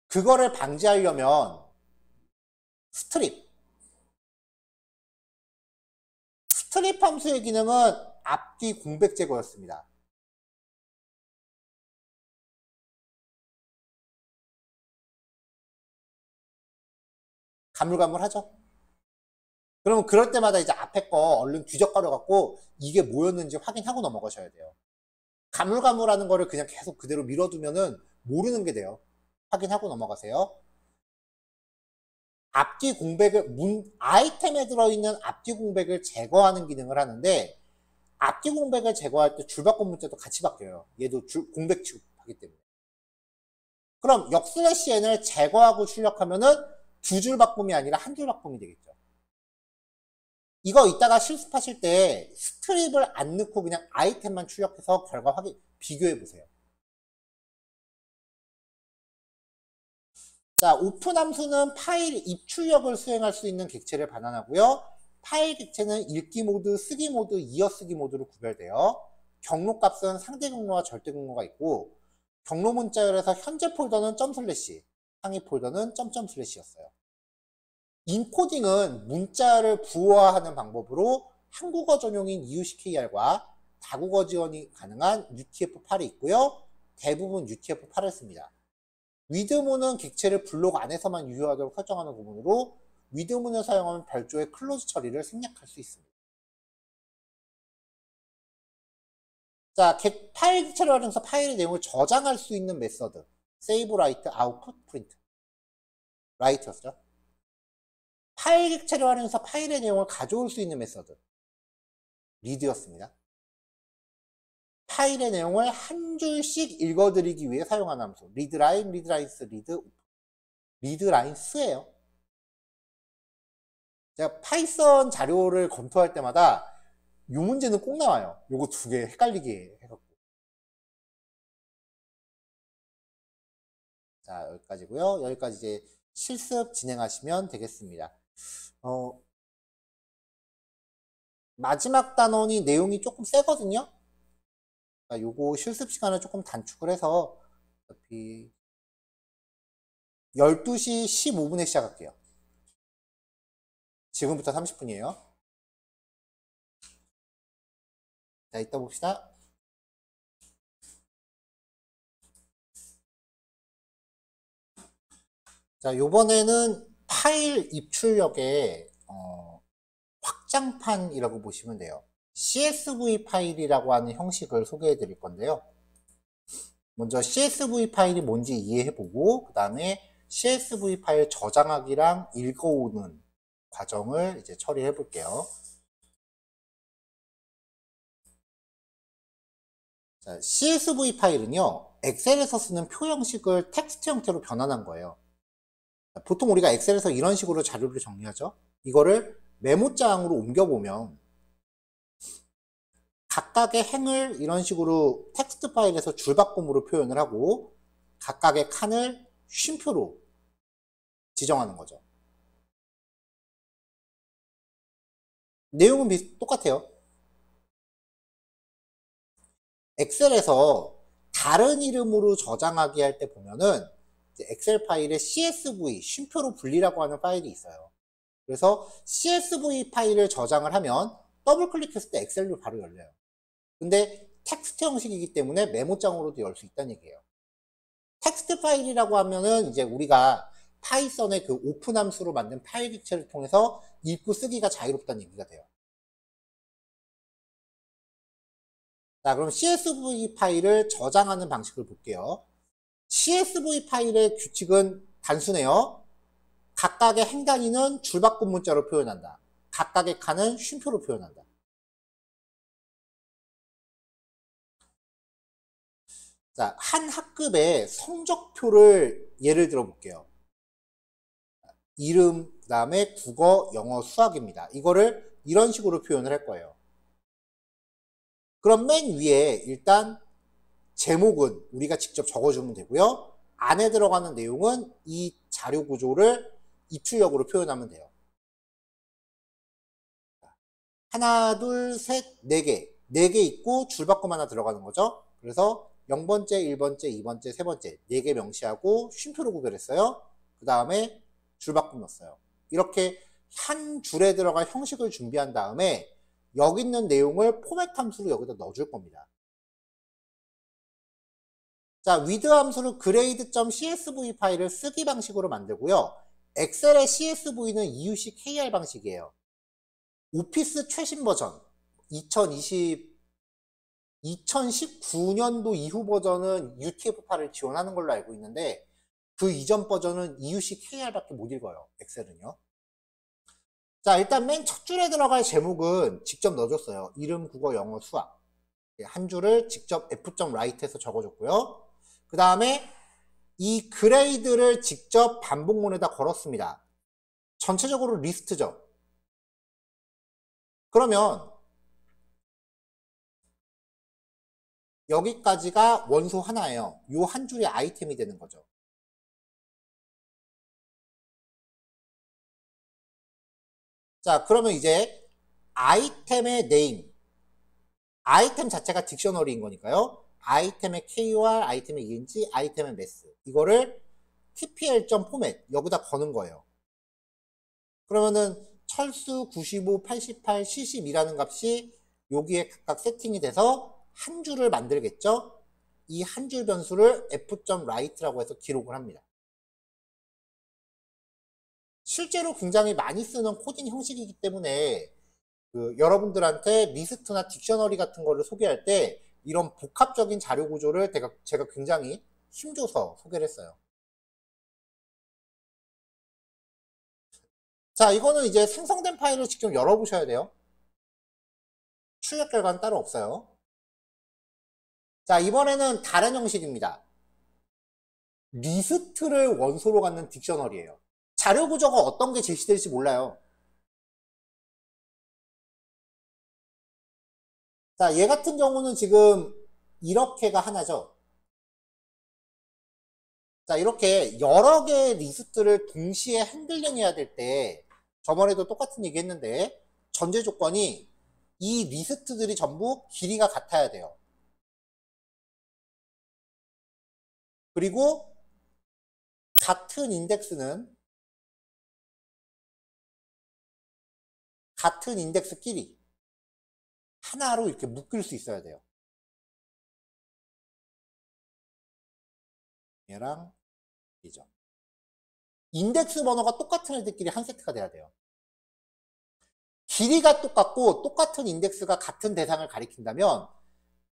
그거를 방지하려면 스트립 함수의 기능은 앞뒤 공백 제거였습니다. 가물가물하죠? 그러면 그럴 때마다 이제 앞에 거 얼른 뒤적거려 갖고 이게 뭐였는지 확인하고 넘어가셔야 돼요. 가물가물하는 거를 그냥 계속 그대로 밀어두면은 모르는 게 돼요. 확인하고 넘어가세요. 앞뒤 공백을 아이템에 들어있는 앞뒤 공백을 제거하는 기능을 하는데 앞뒤 공백을 제거할 때 줄바꿈 문자도 같이 바뀌어요. 얘도 공백 취급하기 때문에. 그럼 역슬래시 n을 제거하고 출력하면은 두 줄 바꿈이 아니라 한 줄 바꿈이 되겠죠. 이거 이따가 실습하실 때 스트립을 안 넣고 그냥 아이템만 출력해서 결과 비교해 보세요. 자, 오픈 함수는 파일 입출력을 수행할 수 있는 객체를 반환하고요. 파일 객체는 읽기 모드, 쓰기 모드, 이어쓰기 모드로 구별돼요. 경로 값은 상대 경로와 절대 경로가 있고 경로 문자열에서 현재 폴더는 점슬래시, 상위 폴더는 점점 슬래시였어요. 인코딩은 문자를 부호화하는 방법으로 한국어 전용인 EUCKR과 다국어 지원이 가능한 UTF-8이 있고요. 대부분 UTF-8을 씁니다. with문은 객체를 블록 안에서만 유효하도록 설정하는 부분으로 with문을 사용하면 별도의 클로즈 처리를 생략할 수 있습니다. 자, 파일 객체를 활용해서 파일의 내용을 저장할 수 있는 메서드. save, write, output, print. write였죠. 파일 객체를 활용해서 파일의 내용을 가져올 수 있는 메서드. read였습니다. 파일의 내용을 한 줄씩 읽어드리기 위해 사용하는 함수. readline, readlines, readlines예요. 제가 파이썬 자료를 검토할 때마다 이 문제는 꼭 나와요. 요거 두 개 헷갈리게 해갖고. 자, 여기까지고요. 여기까지 이제 실습 진행하시면 되겠습니다. 마지막 단원이 내용이 조금 세거든요. 요거 실습 시간을 조금 단축을 해서 어차피 12시 15분에 시작할게요. 지금부터 30분이에요. 자, 이따 봅시다. 자, 요번에는 파일 입출력의 확장판이라고 보시면 돼요. CSV 파일이라고 하는 형식을 소개해 드릴 건데요. 먼저 CSV 파일이 뭔지 이해해보고 그 다음에 CSV 파일 저장하기랑 읽어오는 과정을 이제 처리해 볼게요. 자, CSV 파일은요, 엑셀에서 쓰는 표 형식을 텍스트 형태로 변환한 거예요. 보통 우리가 엑셀에서 이런 식으로 자료를 정리하죠. 이거를 메모장으로 옮겨보면 각각의 행을 이런 식으로 텍스트 파일에서 줄바꿈으로 표현을 하고 각각의 칸을 쉼표로 지정하는 거죠. 내용은 똑같아요. 엑셀에서 다른 이름으로 저장하기 할 때 보면은 엑셀 파일에 CSV, 쉼표로 분리라고 하는 파일이 있어요. 그래서 CSV 파일을 저장을 하면 더블 클릭했을 때 엑셀로 바로 열려요. 근데 텍스트 형식이기 때문에 메모장으로도 열 수 있다는 얘기예요. 텍스트 파일이라고 하면은 이제 우리가 파이썬의 그 오픈 함수로 만든 파일 객체를 통해서 읽고 쓰기가 자유롭다는 얘기가 돼요. 자, 그럼 CSV 파일을 저장하는 방식을 볼게요. CSV 파일의 규칙은 단순해요. 각각의 행 단위는 줄바꿈 문자로 표현한다. 각각의 칸은 쉼표로 표현한다. 자, 한 학급의 성적표를 예를 들어 볼게요. 이름, 그 다음에 국어, 영어, 수학입니다. 이거를 이런 식으로 표현을 할 거예요. 그럼 맨 위에 일단 제목은 우리가 직접 적어주면 되고요. 안에 들어가는 내용은 이 자료 구조를 입출력으로 표현하면 돼요. 하나, 둘, 셋, 네 개. 네 개 있고 줄바꿈 하나 들어가는 거죠. 그래서 0번째, 1번째, 2번째, 3번째 4개 명시하고 쉼표로 구별했어요. 그 다음에 줄바꿈 넣었어요. 이렇게 한 줄에 들어갈 형식을 준비한 다음에 여기 있는 내용을 포맷 함수로 여기다 넣어줄 겁니다. 자, with 함수를 grade.csv 파일을 쓰기 방식으로 만들고요. 엑셀의 CSV는 EUC KR 방식이에요. 오피스 최신 버전 2019년도 이후 버전은 UTF-8을 지원하는 걸로 알고 있는데 그 이전 버전은 EUC KR밖에 못 읽어요. 엑셀은요. 자, 일단 맨 첫 줄에 들어갈 제목은 직접 넣어줬어요. 이름, 국어, 영어, 수학. 한 줄을 직접 F.write에서 적어줬고요. 그 다음에 이 그레이드를 직접 반복문에다 걸었습니다. 전체적으로 리스트죠. 그러면 여기까지가 원소 하나예요. 요 한 줄이 아이템이 되는 거죠. 자, 그러면 이제 아이템의 네임, 아이템 자체가 딕셔너리인 거니까요. 아이템의 KR, 아이템의 ENG, 아이템의 MES 이거를 tpl.format 여기다 거는 거예요. 그러면은 철수 95, 88, 72라는 값이 여기에 각각 세팅이 돼서 한 줄을 만들겠죠. 이 한 줄 변수를 f.write라고 해서 기록을 합니다. 실제로 굉장히 많이 쓰는 코딩 형식이기 때문에 여러분들한테 리스트나 딕셔너리 같은 거를 소개할 때 이런 복합적인 자료 구조를 제가 굉장히 힘줘서 소개를 했어요. 자, 이거는 이제 생성된 파일을 직접 열어보셔야 돼요. 출력 결과는 따로 없어요. 자, 이번에는 다른 형식입니다. 리스트를 원소로 갖는 딕셔너리예요. 자료 구조가 어떤 게 제시될지 몰라요. 자, 얘 같은 경우는 지금 이렇게가 하나죠. 자, 이렇게 여러 개의 리스트를 동시에 핸들링 해야 될 때, 저번에도 똑같은 얘기 했는데, 전제 조건이 이 리스트들이 전부 길이가 같아야 돼요. 그리고 같은 인덱스는 같은 인덱스끼리 하나로 이렇게 묶일 수 있어야 돼요. 얘랑 이죠. 인덱스 번호가 똑같은 애들끼리 한 세트가 돼야 돼요. 길이가 똑같고 똑같은 인덱스가 같은 대상을 가리킨다면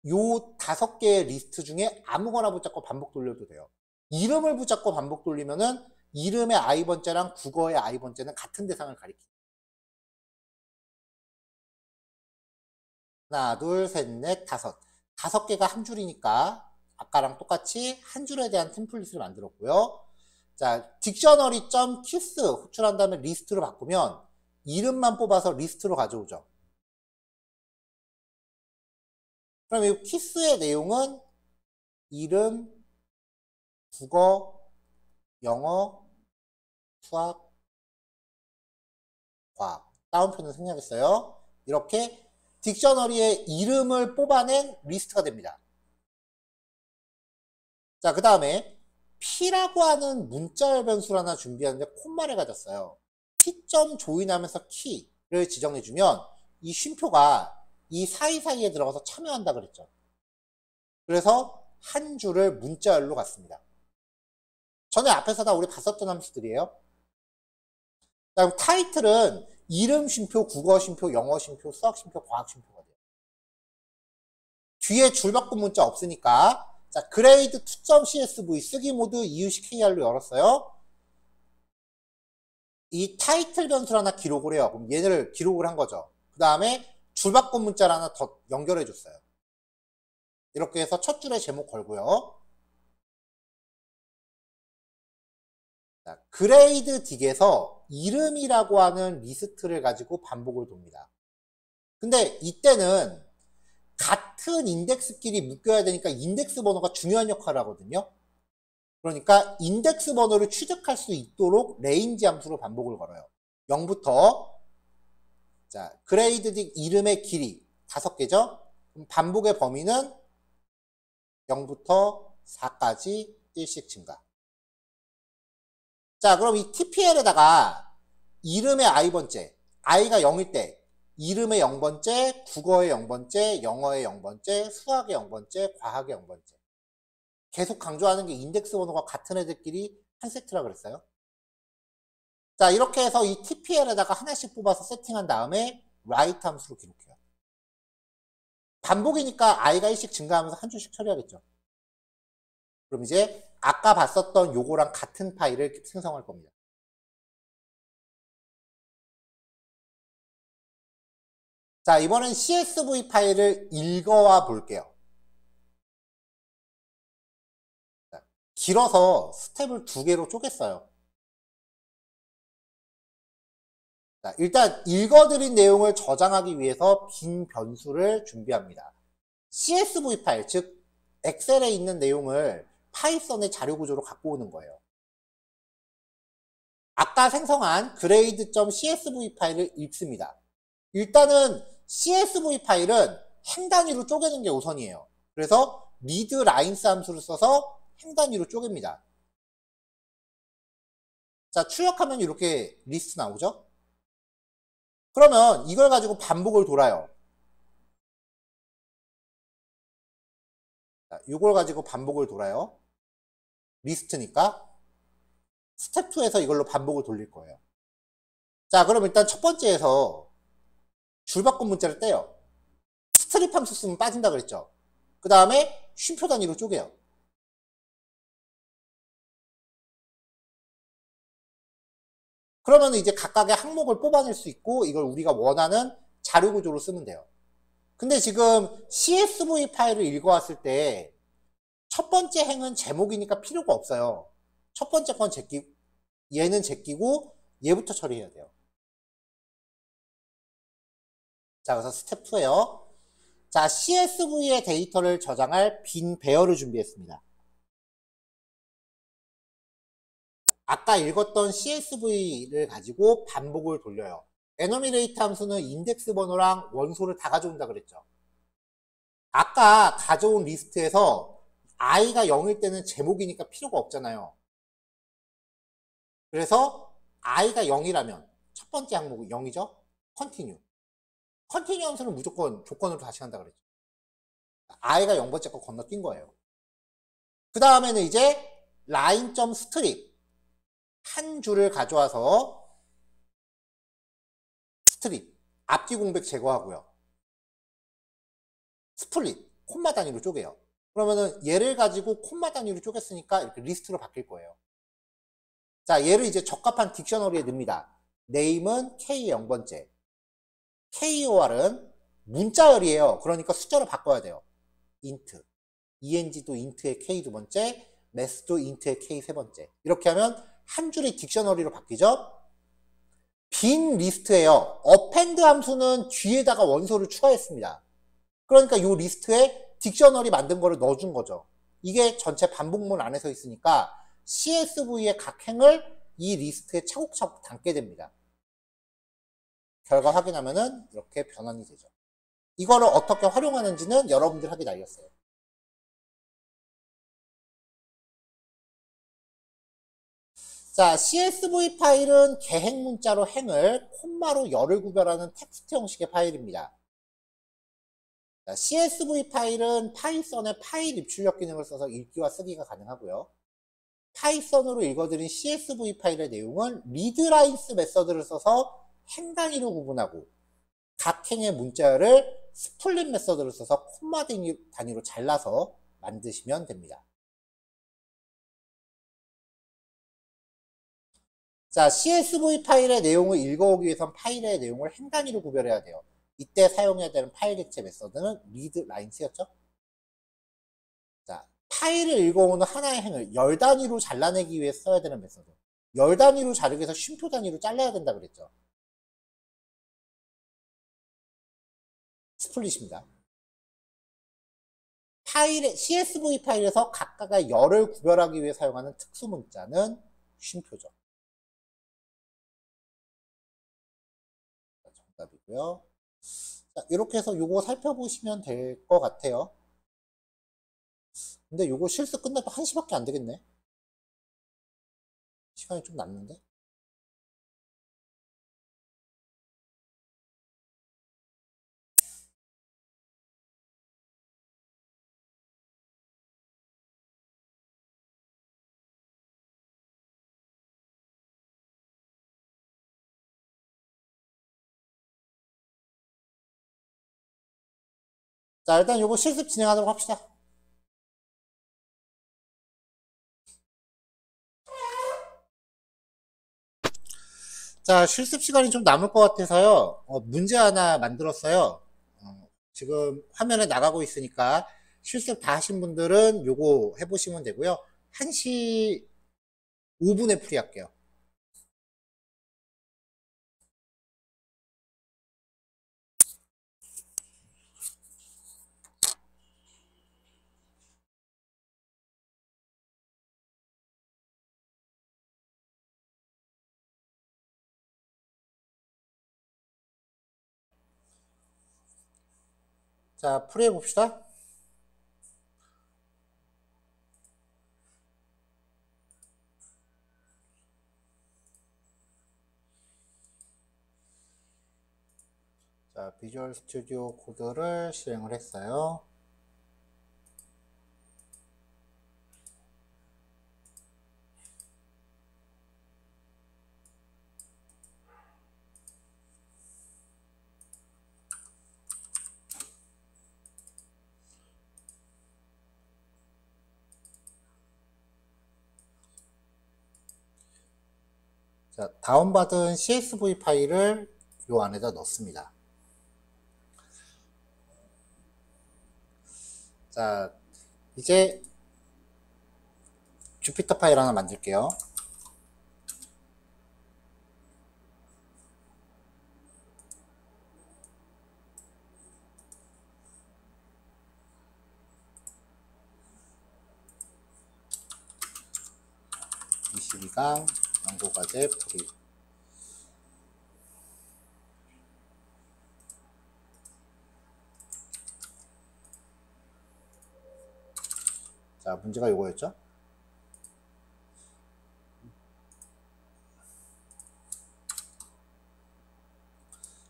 요 5개의 리스트 중에 아무거나 붙잡고 반복 돌려도 돼요. 이름을 붙잡고 반복 돌리면은 이름의 i번째랑 국어의 i번째는 같은 대상을 가리킵니다. 하나, 둘, 셋, 넷, 다섯. 5개가 한 줄이니까 아까랑 똑같이 한 줄에 대한 템플릿을 만들었고요. 자, 딕셔너리.키스 호출한 다음에 리스트로 바꾸면 이름만 뽑아서 리스트로 가져오죠. 그럼 이 키스의 내용은 이름, 국어, 영어, 수학, 과학. 다운표는 생략했어요. 이렇게 딕셔너리의 이름을 뽑아낸 리스트가 됩니다. 자, 그 다음에 P라고 하는 문자열 변수를 하나 준비하는데 콤마를 가졌어요. P.점 조인하면서 키를 지정해주면 이 쉼표가 이 사이사이에 들어가서 참여한다 그랬죠. 그래서 한 줄을 문자열로 갔습니다. 전에 앞에서 다 우리 봤었던 함수들이에요. 그다음 타이틀은 이름 쉼표, 국어 쉼표, 영어 쉼표, 수학 쉼표, 과학 쉼표가 돼요. 뒤에 줄바꿈 문자 없으니까 자, grade 2.csv 쓰기 모드 이유식 kr로 열었어요. 이 타이틀 변수를 하나 기록을 해요. 그럼 얘를 기록을 한 거죠. 그 다음에 줄바꿈 문자를 하나 더 연결해 줬어요. 이렇게 해서 첫 줄에 제목 걸고요. 자, 그레이드 딕에서 이름이라고 하는 리스트를 가지고 반복을 돕니다. 근데 이때는 같은 인덱스끼리 묶여야 되니까 인덱스 번호가 중요한 역할을 하거든요. 그러니까 인덱스 번호를 취득할 수 있도록 레인지 함수로 반복을 걸어요. 0부터 자, 그레이드 딕 이름의 길이 5개죠. 그럼 반복의 범위는 0부터 4까지 1씩 증가. 자, 그럼 이 TPL에다가 이름의 i번째, i가 0일 때 이름의 0번째, 국어의 0번째, 영어의 0번째, 수학의 0번째, 과학의 0번째. 계속 강조하는 게 인덱스 번호가 같은 애들끼리 한 세트라 그랬어요. 자, 이렇게 해서 이 TPL에다가 하나씩 뽑아서 세팅한 다음에 write 함수로 기록해요. 반복이니까 i가 1씩 증가하면서 한 줄씩 처리하겠죠. 그럼 이제 아까 봤었던 요거랑 같은 파일을 생성할 겁니다. 자, 이번엔 CSV 파일을 읽어와 볼게요. 자, 길어서 스텝을 2개로 쪼갰어요. 자, 일단 읽어드린 내용을 저장하기 위해서 빈 변수를 준비합니다. CSV 파일, 즉 엑셀에 있는 내용을 파이썬의 자료 구조로 갖고 오는 거예요. 아까 생성한 grade.csv 파일을 읽습니다. 일단은 CSV 파일은 행 단위로 쪼개는 게 우선이에요. 그래서 readlines 함수를 써서 행 단위로 쪼갭니다. 자, 출력하면 이렇게 리스트 나오죠? 그러면 이걸 가지고 반복을 돌아요. 자, 이걸 가지고 반복을 돌아요. 리스트니까 스텝 2에서 이걸로 반복을 돌릴 거예요. 자, 그럼 일단 첫 번째에서 줄바꿈 문자를 떼요. 스트립 함수 쓰면 빠진다 그랬죠. 그 다음에 쉼표 단위로 쪼개요. 그러면 이제 각각의 항목을 뽑아낼 수 있고 이걸 우리가 원하는 자료 구조로 쓰면 돼요. 근데 지금 CSV 파일을 읽어왔을 때 첫 번째 행은 제목이니까 필요가 없어요. 첫 번째 건 제끼고 얘는 제끼고 얘부터 처리해야 돼요. 자, 그래서 스텝 2에요. 자, CSV의 데이터를 저장할 빈 배열을 준비했습니다. 아까 읽었던 CSV를 가지고 반복을 돌려요. 에너미레이트 함수는 인덱스 번호랑 원소를 다 가져온다 그랬죠. 아까 가져온 리스트에서 i가 0일 때는 제목이니까 필요가 없잖아요. 그래서 i가 0이라면 첫 번째 항목이 0이죠. 컨티뉴. 컨티뉴 함수는 무조건 조건으로 다시 한다 그랬죠. i가 0번째 거 건너뛴 거예요. 그 다음에는 이제 line.strip 한 줄을 가져와서 스트립 앞뒤 공백 제거하고요. 스플릿 콤마 단위로 쪼개요. 그러면은 얘를 가지고 콤마 단위로 쪼갰으니까 이렇게 리스트로 바뀔 거예요. 자, 얘를 이제 적합한 딕셔너리에 넣습니다. name은 k 0번째, kor은 문자열이에요. 그러니까 숫자로 바꿔야 돼요. int, eng도 int의 k 두 번째, math도 int의 k 세 번째. 이렇게 하면 한 줄이 딕셔너리로 바뀌죠. 빈 리스트예요. append 함수는 뒤에다가 원소를 추가했습니다. 그러니까 이 리스트에 딕셔너리 만든 거를 넣어준 거죠. 이게 전체 반복문 안에서 있으니까 CSV의 각 행을 이 리스트에 차곡차곡 담게 됩니다. 결과 확인하면은 이렇게 변환이 되죠. 이거를 어떻게 활용하는지는 여러분들 하기 날렸어요. 자, CSV 파일은 개행 문자로 행을 콤마로 열을 구별하는 텍스트 형식의 파일입니다. 자, CSV 파일은 파이썬의 파일 입출력 기능을 써서 읽기와 쓰기가 가능하고요. 파이썬으로 읽어드린 CSV 파일의 내용은 리드라인스 메서드를 써서 행 단위로 구분하고 각 행의 문자열을 스플릿 메서드를 써서 콤마 단위로 잘라서 만드시면 됩니다. 자, CSV 파일의 내용을 읽어오기 위해선 파일의 내용을 행 단위로 구별해야 돼요. 이때 사용해야 되는 파일 객체 메서드는 리드라인스였죠. 자, 파일을 읽어오는 하나의 행을 열 단위로 잘라내기 위해 써야 되는 메서드. 열 단위로 자르기 위해서 쉼표 단위로 잘라야 된다 그랬죠. 스플릿입니다. CSV 파일에서 각각의 열을 구별하기 위해 사용하는 특수 문자는 쉼표죠. 정답이고요. 자, 이렇게 해서 요거 살펴보시면 될 것 같아요. 근데 요거 실습 끝나도 1시밖에 안 되겠네. 시간이 좀 남는데? 자, 일단 요거 실습 진행하도록 합시다. 자, 실습 시간이 좀 남을 것 같아서요. 문제 하나 만들었어요. 지금 화면에 나가고 있으니까 실습 다 하신 분들은 요거 해보시면 되고요. 1시 5분에 풀이할게요. 자, 풀이해 봅시다. 자, 비주얼 스튜디오 코드를 실행을 했어요. 자, 다운받은 CSV 파일을 요 안에다 넣습니다. 자, 이제 주피터 파일 하나 만들게요. (22강) 연구과제 프리. 자, 문제가 요거였죠.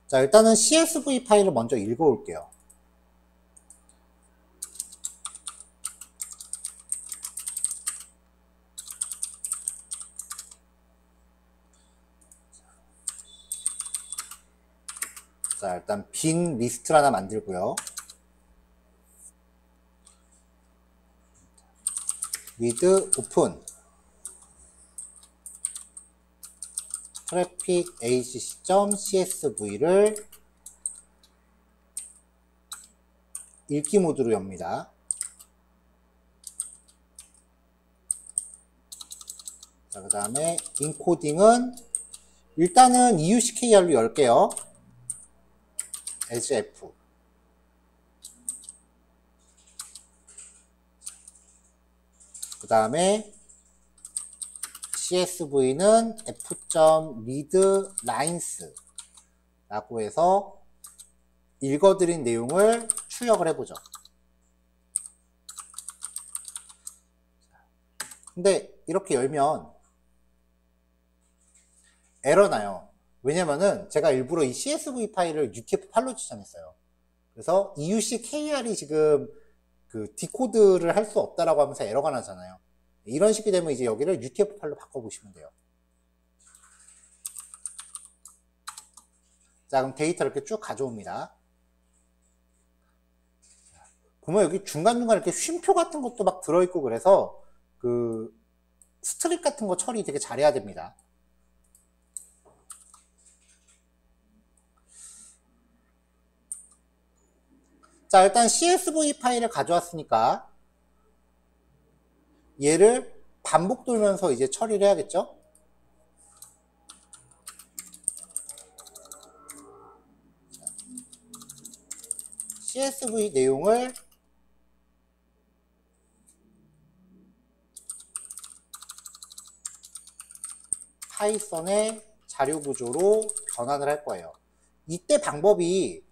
자, 일단은 CSV 파일을 먼저 읽어올게요. 자, 일단 빈 리스트를 하나 만들고요. with open traffic agc.csv를 읽기 모드로 엽니다. 자, 그 다음에 인코딩은 일단은 EUCKR로 열게요. as f. 그 다음에 CSV는 f.readlines 라고 해서 읽어드린 내용을 출력을 해보죠. 근데 이렇게 열면 에러 나요. 왜냐면은 제가 일부러 이 CSV 파일을 UTF-8로 지정했어요. 그래서 EUCKR이 지금 그 디코드를 할 수 없다라고 하면서 에러가 나잖아요. 이런 식이 되면 이제 여기를 UTF-8로 바꿔보시면 돼요. 자, 그럼 데이터를 이렇게 쭉 가져옵니다. 보면 여기 중간중간 이렇게 쉼표 같은 것도 막 들어있고 그래서 그 스트립 같은 거 처리 되게 잘해야 됩니다. 자, 일단 CSV 파일을 가져왔으니까 얘를 반복 돌면서 이제 처리를 해야겠죠? CSV 내용을 파이썬의 자료 구조로 변환을 할 거예요. 이때 방법이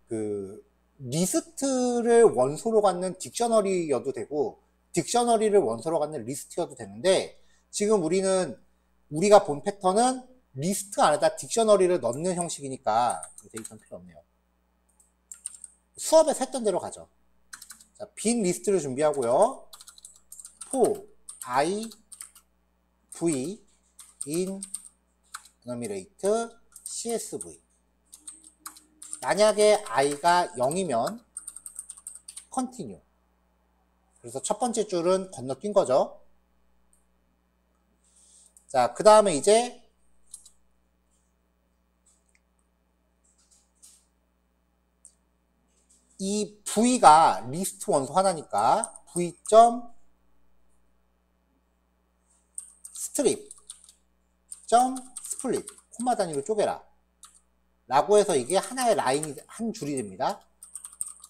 그 리스트를 원소로 갖는 딕셔너리여도 되고 딕셔너리를 원소로 갖는 리스트여도 되는데 지금 우리가 본 패턴은 리스트 안에다 딕셔너리를 넣는 형식이니까 데이터는 필요 없네요. 수업에서 했던 대로 가죠. 자, 빈 리스트를 준비하고요. for I v in enumerate CSV. 만약에 i가 0이면 continue. 그래서 첫 번째 줄은 건너뛴 거죠. 자, 그 다음에 이제 이 v가 리스트 원소 하나니까 v.strip.split 콤마 단위로 쪼개라 라고 해서 이게 하나의 라인이 한 줄이 됩니다.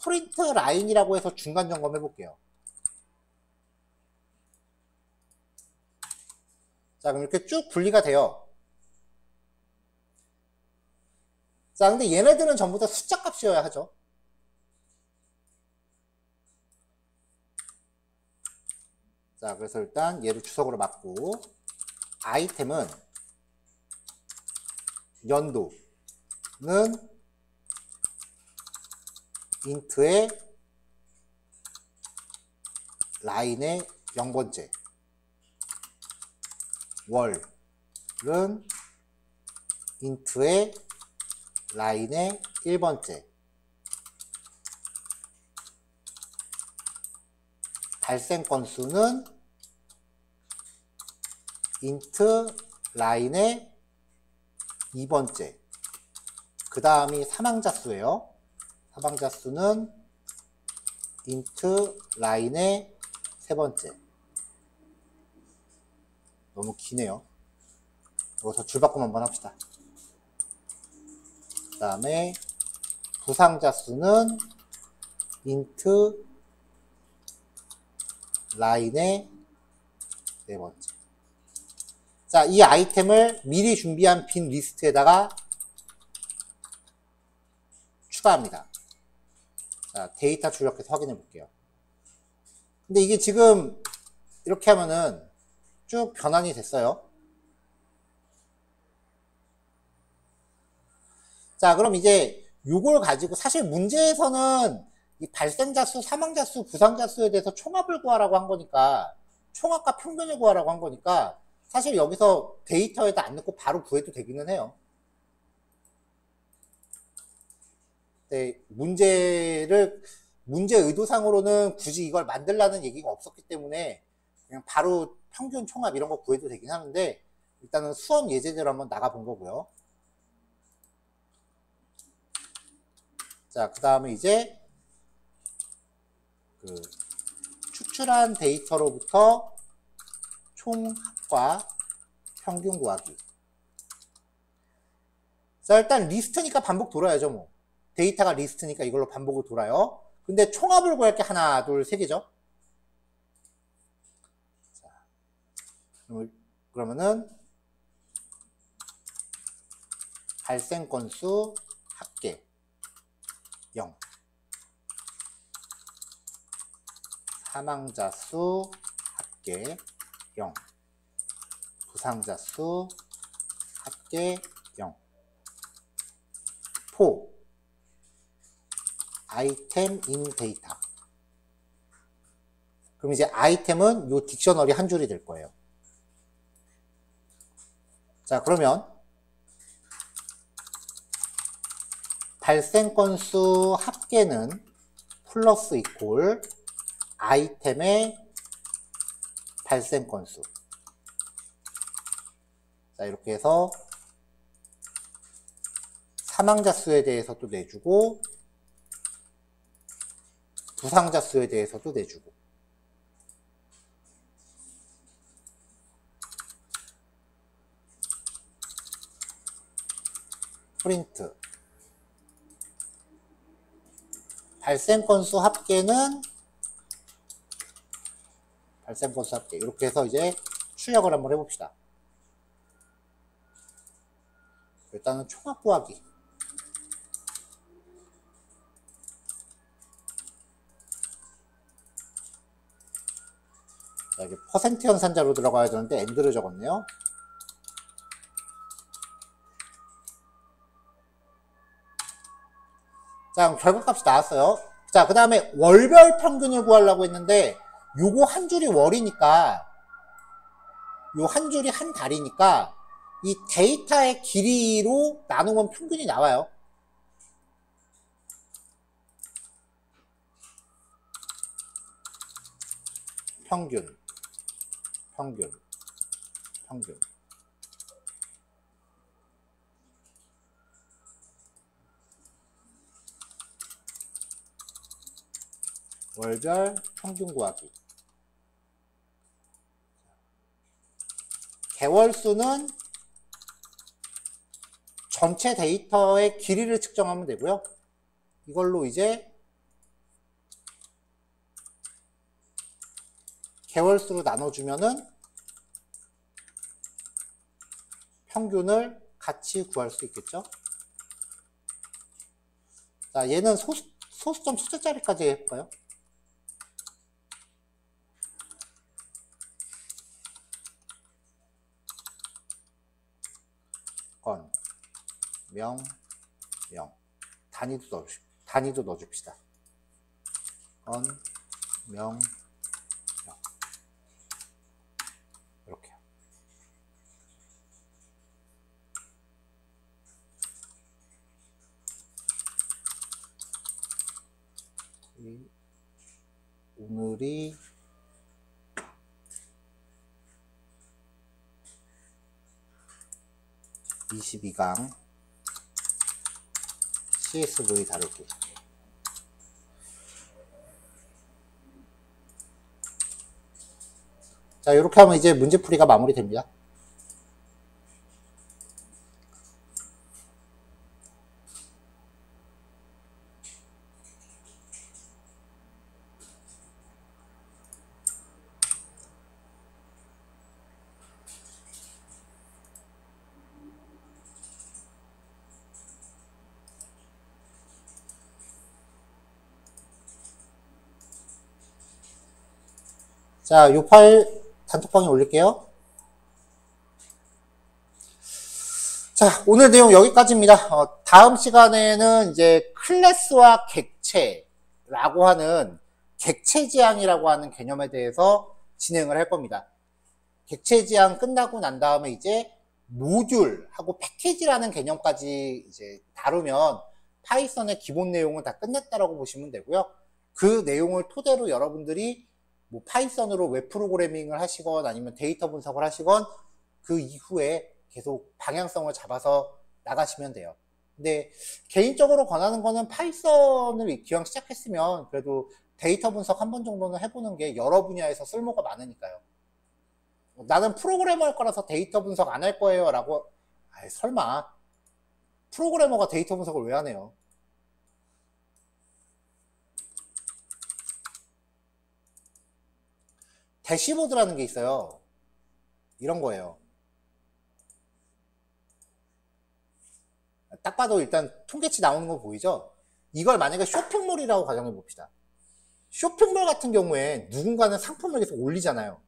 프린트 라인이라고 해서 중간 점검 해볼게요. 자, 그럼 이렇게 쭉 분리가 돼요. 자, 근데 얘네들은 전부 다 숫자 값이어야 하죠. 자, 그래서 일단 얘를 주석으로 맞고 아이템은 연도는 int의 라인의 0번째, 월은 int의 라인의 1번째, 발생 건수는 int 라인의 2번째. 그 다음이 사망자 수예요. 사망자 수는 int 라인의 3번째. 너무 기네요. 여기서 줄바꿈 한번 합시다. 그 다음에 부상자 수는 int 라인의 4번째. 자, 이 아이템을 미리 준비한 빈 리스트에다가 추가합니다. 자, 데이터 출력해서 확인해 볼게요. 근데 이게 지금 이렇게 하면은 쭉 변환이 됐어요. 자, 그럼 이제 요걸 가지고 사실 문제에서는 이 발생자 수, 사망자 수, 부상자 수에 대해서 총합을 구하라고 한 거니까, 총합과 평균을 구하라고 한 거니까 사실 여기서 데이터에다 안 넣고 바로 구해도 되기는 해요. 네, 문제 의도상으로는 굳이 이걸 만들라는 얘기가 없었기 때문에 그냥 바로 평균 총합 이런 거 구해도 되긴 하는데, 일단은 수험 예제대로 한번 나가 본 거고요. 자, 그 다음에 이제 그 추출한 데이터로부터 총합과 평균 구하기. 자, 일단 리스트니까 반복 돌아야죠, 뭐. 데이터가 리스트니까 이걸로 반복을 돌아요. 근데 총합을 구할 게 하나, 둘, 세 개죠. 자, 그러면은 발생 건수 합계 0. 사망자 수 합계 0. 부상자 수 합계 0. 포 아이템 인 데이터. 그럼 이제 아이템은 요 딕셔너리 한 줄이 될 거예요. 자, 그러면 발생 건수 합계는 플러스 이퀄 아이템의 발생 건수. 자, 이렇게 해서 사망자 수에 대해서도 내주고 부상자 수에 대해서도 내주고. 프린트 발생 건수 합계는 발생 건수 합계. 이렇게 해서 이제 출력을 한번 해봅시다. 일단은 총합 구하기. 자, 이게 퍼센트 연산자로 들어가야 되는데 엔드를 적었네요. 자, 결과값이 나왔어요. 자, 그 다음에 월별 평균을 구하려고 했는데 요거 한 줄이 월이니까 요 한 줄이 한 달이니까 이 데이터의 길이로 나누면 평균이 나와요. 평균. 월별 평균 구하기. 개월수는 전체 데이터의 길이를 측정하면 되고요. 이걸로 이제 개월수로 나눠주면은 평균을 같이 구할 수 있겠죠. 자, 얘는 소수점 첫째 자리까지 해볼까요? 건, 명, 단위도 넣어줍시다. 건, 명, 이렇게요. 오늘이 22강 CSV 다루기. 자, 이렇게 하면 이제 문제풀이가 마무리됩니다. 자, 요 파일 단톡방에 올릴게요. 자, 오늘 내용 여기까지입니다. 다음 시간에는 이제 클래스와 객체라고 하는 객체 지향이라고 하는 개념에 대해서 진행을 할 겁니다. 객체 지향 끝나고 난 다음에 이제 모듈하고 패키지라는 개념까지 이제 다루면 파이썬의 기본 내용은 다 끝냈다라고 보시면 되고요. 그 내용을 토대로 여러분들이 뭐 파이썬으로 웹 프로그래밍을 하시건 아니면 데이터 분석을 하시건 그 이후에 계속 방향성을 잡아서 나가시면 돼요. 근데 개인적으로 권하는 거는 파이썬을 기왕 시작했으면 그래도 데이터 분석 한 번 정도는 해보는 게 여러 분야에서 쓸모가 많으니까요. 나는 프로그래머 할 거라서 데이터 분석 안 할 거예요 라고, 아이, 설마 프로그래머가 데이터 분석을 왜 하네요. 대시보드라는 게 있어요. 이런 거예요. 딱 봐도 일단 통계치 나오는 거 보이죠? 이걸 만약에 쇼핑몰이라고 가정해 봅시다. 쇼핑몰 같은 경우에 누군가는 상품을 계속 올리잖아요.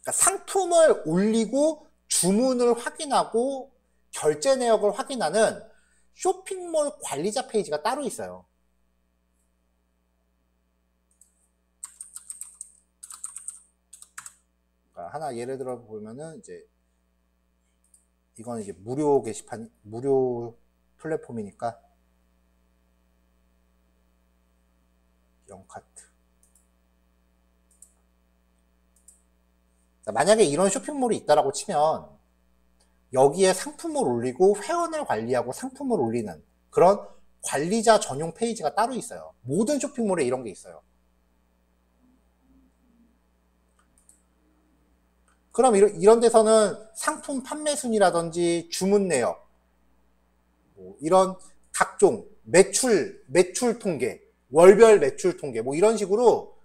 그러니까 상품을 올리고 주문을 확인하고 결제 내역을 확인하는 쇼핑몰 관리자 페이지가 따로 있어요. 하나 예를 들어 보면은 이제 이건 이제 무료 게시판, 무료 플랫폼이니까 0카트. 만약에 이런 쇼핑몰이 있다라고 치면 여기에 상품을 올리고 회원을 관리하고 상품을 올리는 그런 관리자 전용 페이지가 따로 있어요. 모든 쇼핑몰에 이런 게 있어요. 그럼 이런 데서는 상품 판매 순위라든지 주문 내역, 뭐 이런 각종 매출 통계, 월별 매출 통계, 뭐 이런 식으로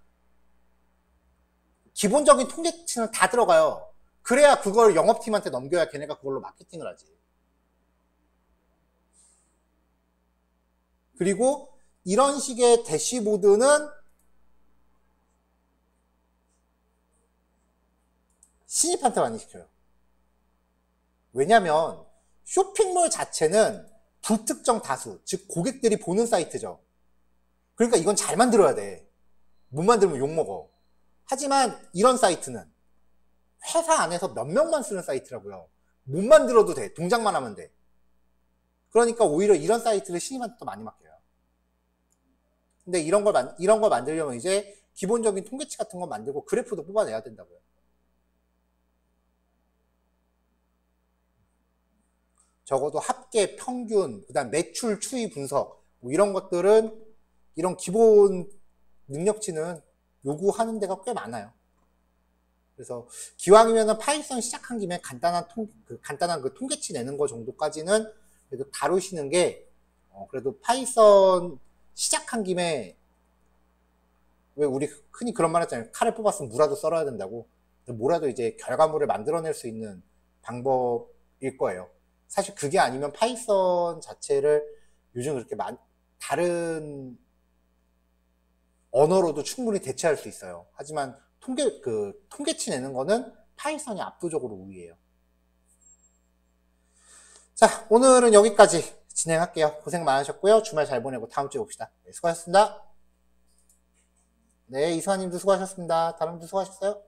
기본적인 통계치는 다 들어가요. 그래야 그걸 영업팀한테 넘겨야 걔네가 그걸로 마케팅을 하지. 그리고 이런 식의 대시보드는 신입한테 많이 시켜요. 왜냐면 쇼핑몰 자체는 불특정 다수, 즉 고객들이 보는 사이트죠. 그러니까 이건 잘 만들어야 돼. 못 만들면 욕먹어. 하지만 이런 사이트는 회사 안에서 몇 명만 쓰는 사이트라고요. 못 만들어도 돼. 동작만 하면 돼. 그러니까 오히려 이런 사이트를 신입한테 더 많이 맡겨요. 근데 이런 걸 만들려면 이제 기본적인 통계치 같은 거 만들고 그래프도 뽑아내야 된다고요. 적어도 합계, 평균, 그 다음 매출 추이 분석, 뭐 이런 것들은, 이런 기본 능력치는 요구하는 데가 꽤 많아요. 그래서 기왕이면은 파이썬 시작한 김에 간단한 그 통계치 내는 거 정도까지는 그래도 다루시는 게, 그래도 파이썬 시작한 김에, 왜 우리 흔히 그런 말 했잖아요. 칼을 뽑았으면 무라도 썰어야 된다고. 뭐라도 이제 결과물을 만들어낼 수 있는 방법일 거예요. 사실 그게 아니면 파이썬 자체를 요즘 그렇게 다른 언어로도 충분히 대체할 수 있어요. 하지만 통계치 내는 거는 파이썬이 압도적으로 우위예요. 자, 오늘은 여기까지 진행할게요. 고생 많으셨고요. 주말 잘 보내고 다음 주에 봅시다. 네, 수고하셨습니다. 네, 이수아님도 수고하셨습니다. 다른 분도 수고하셨어요.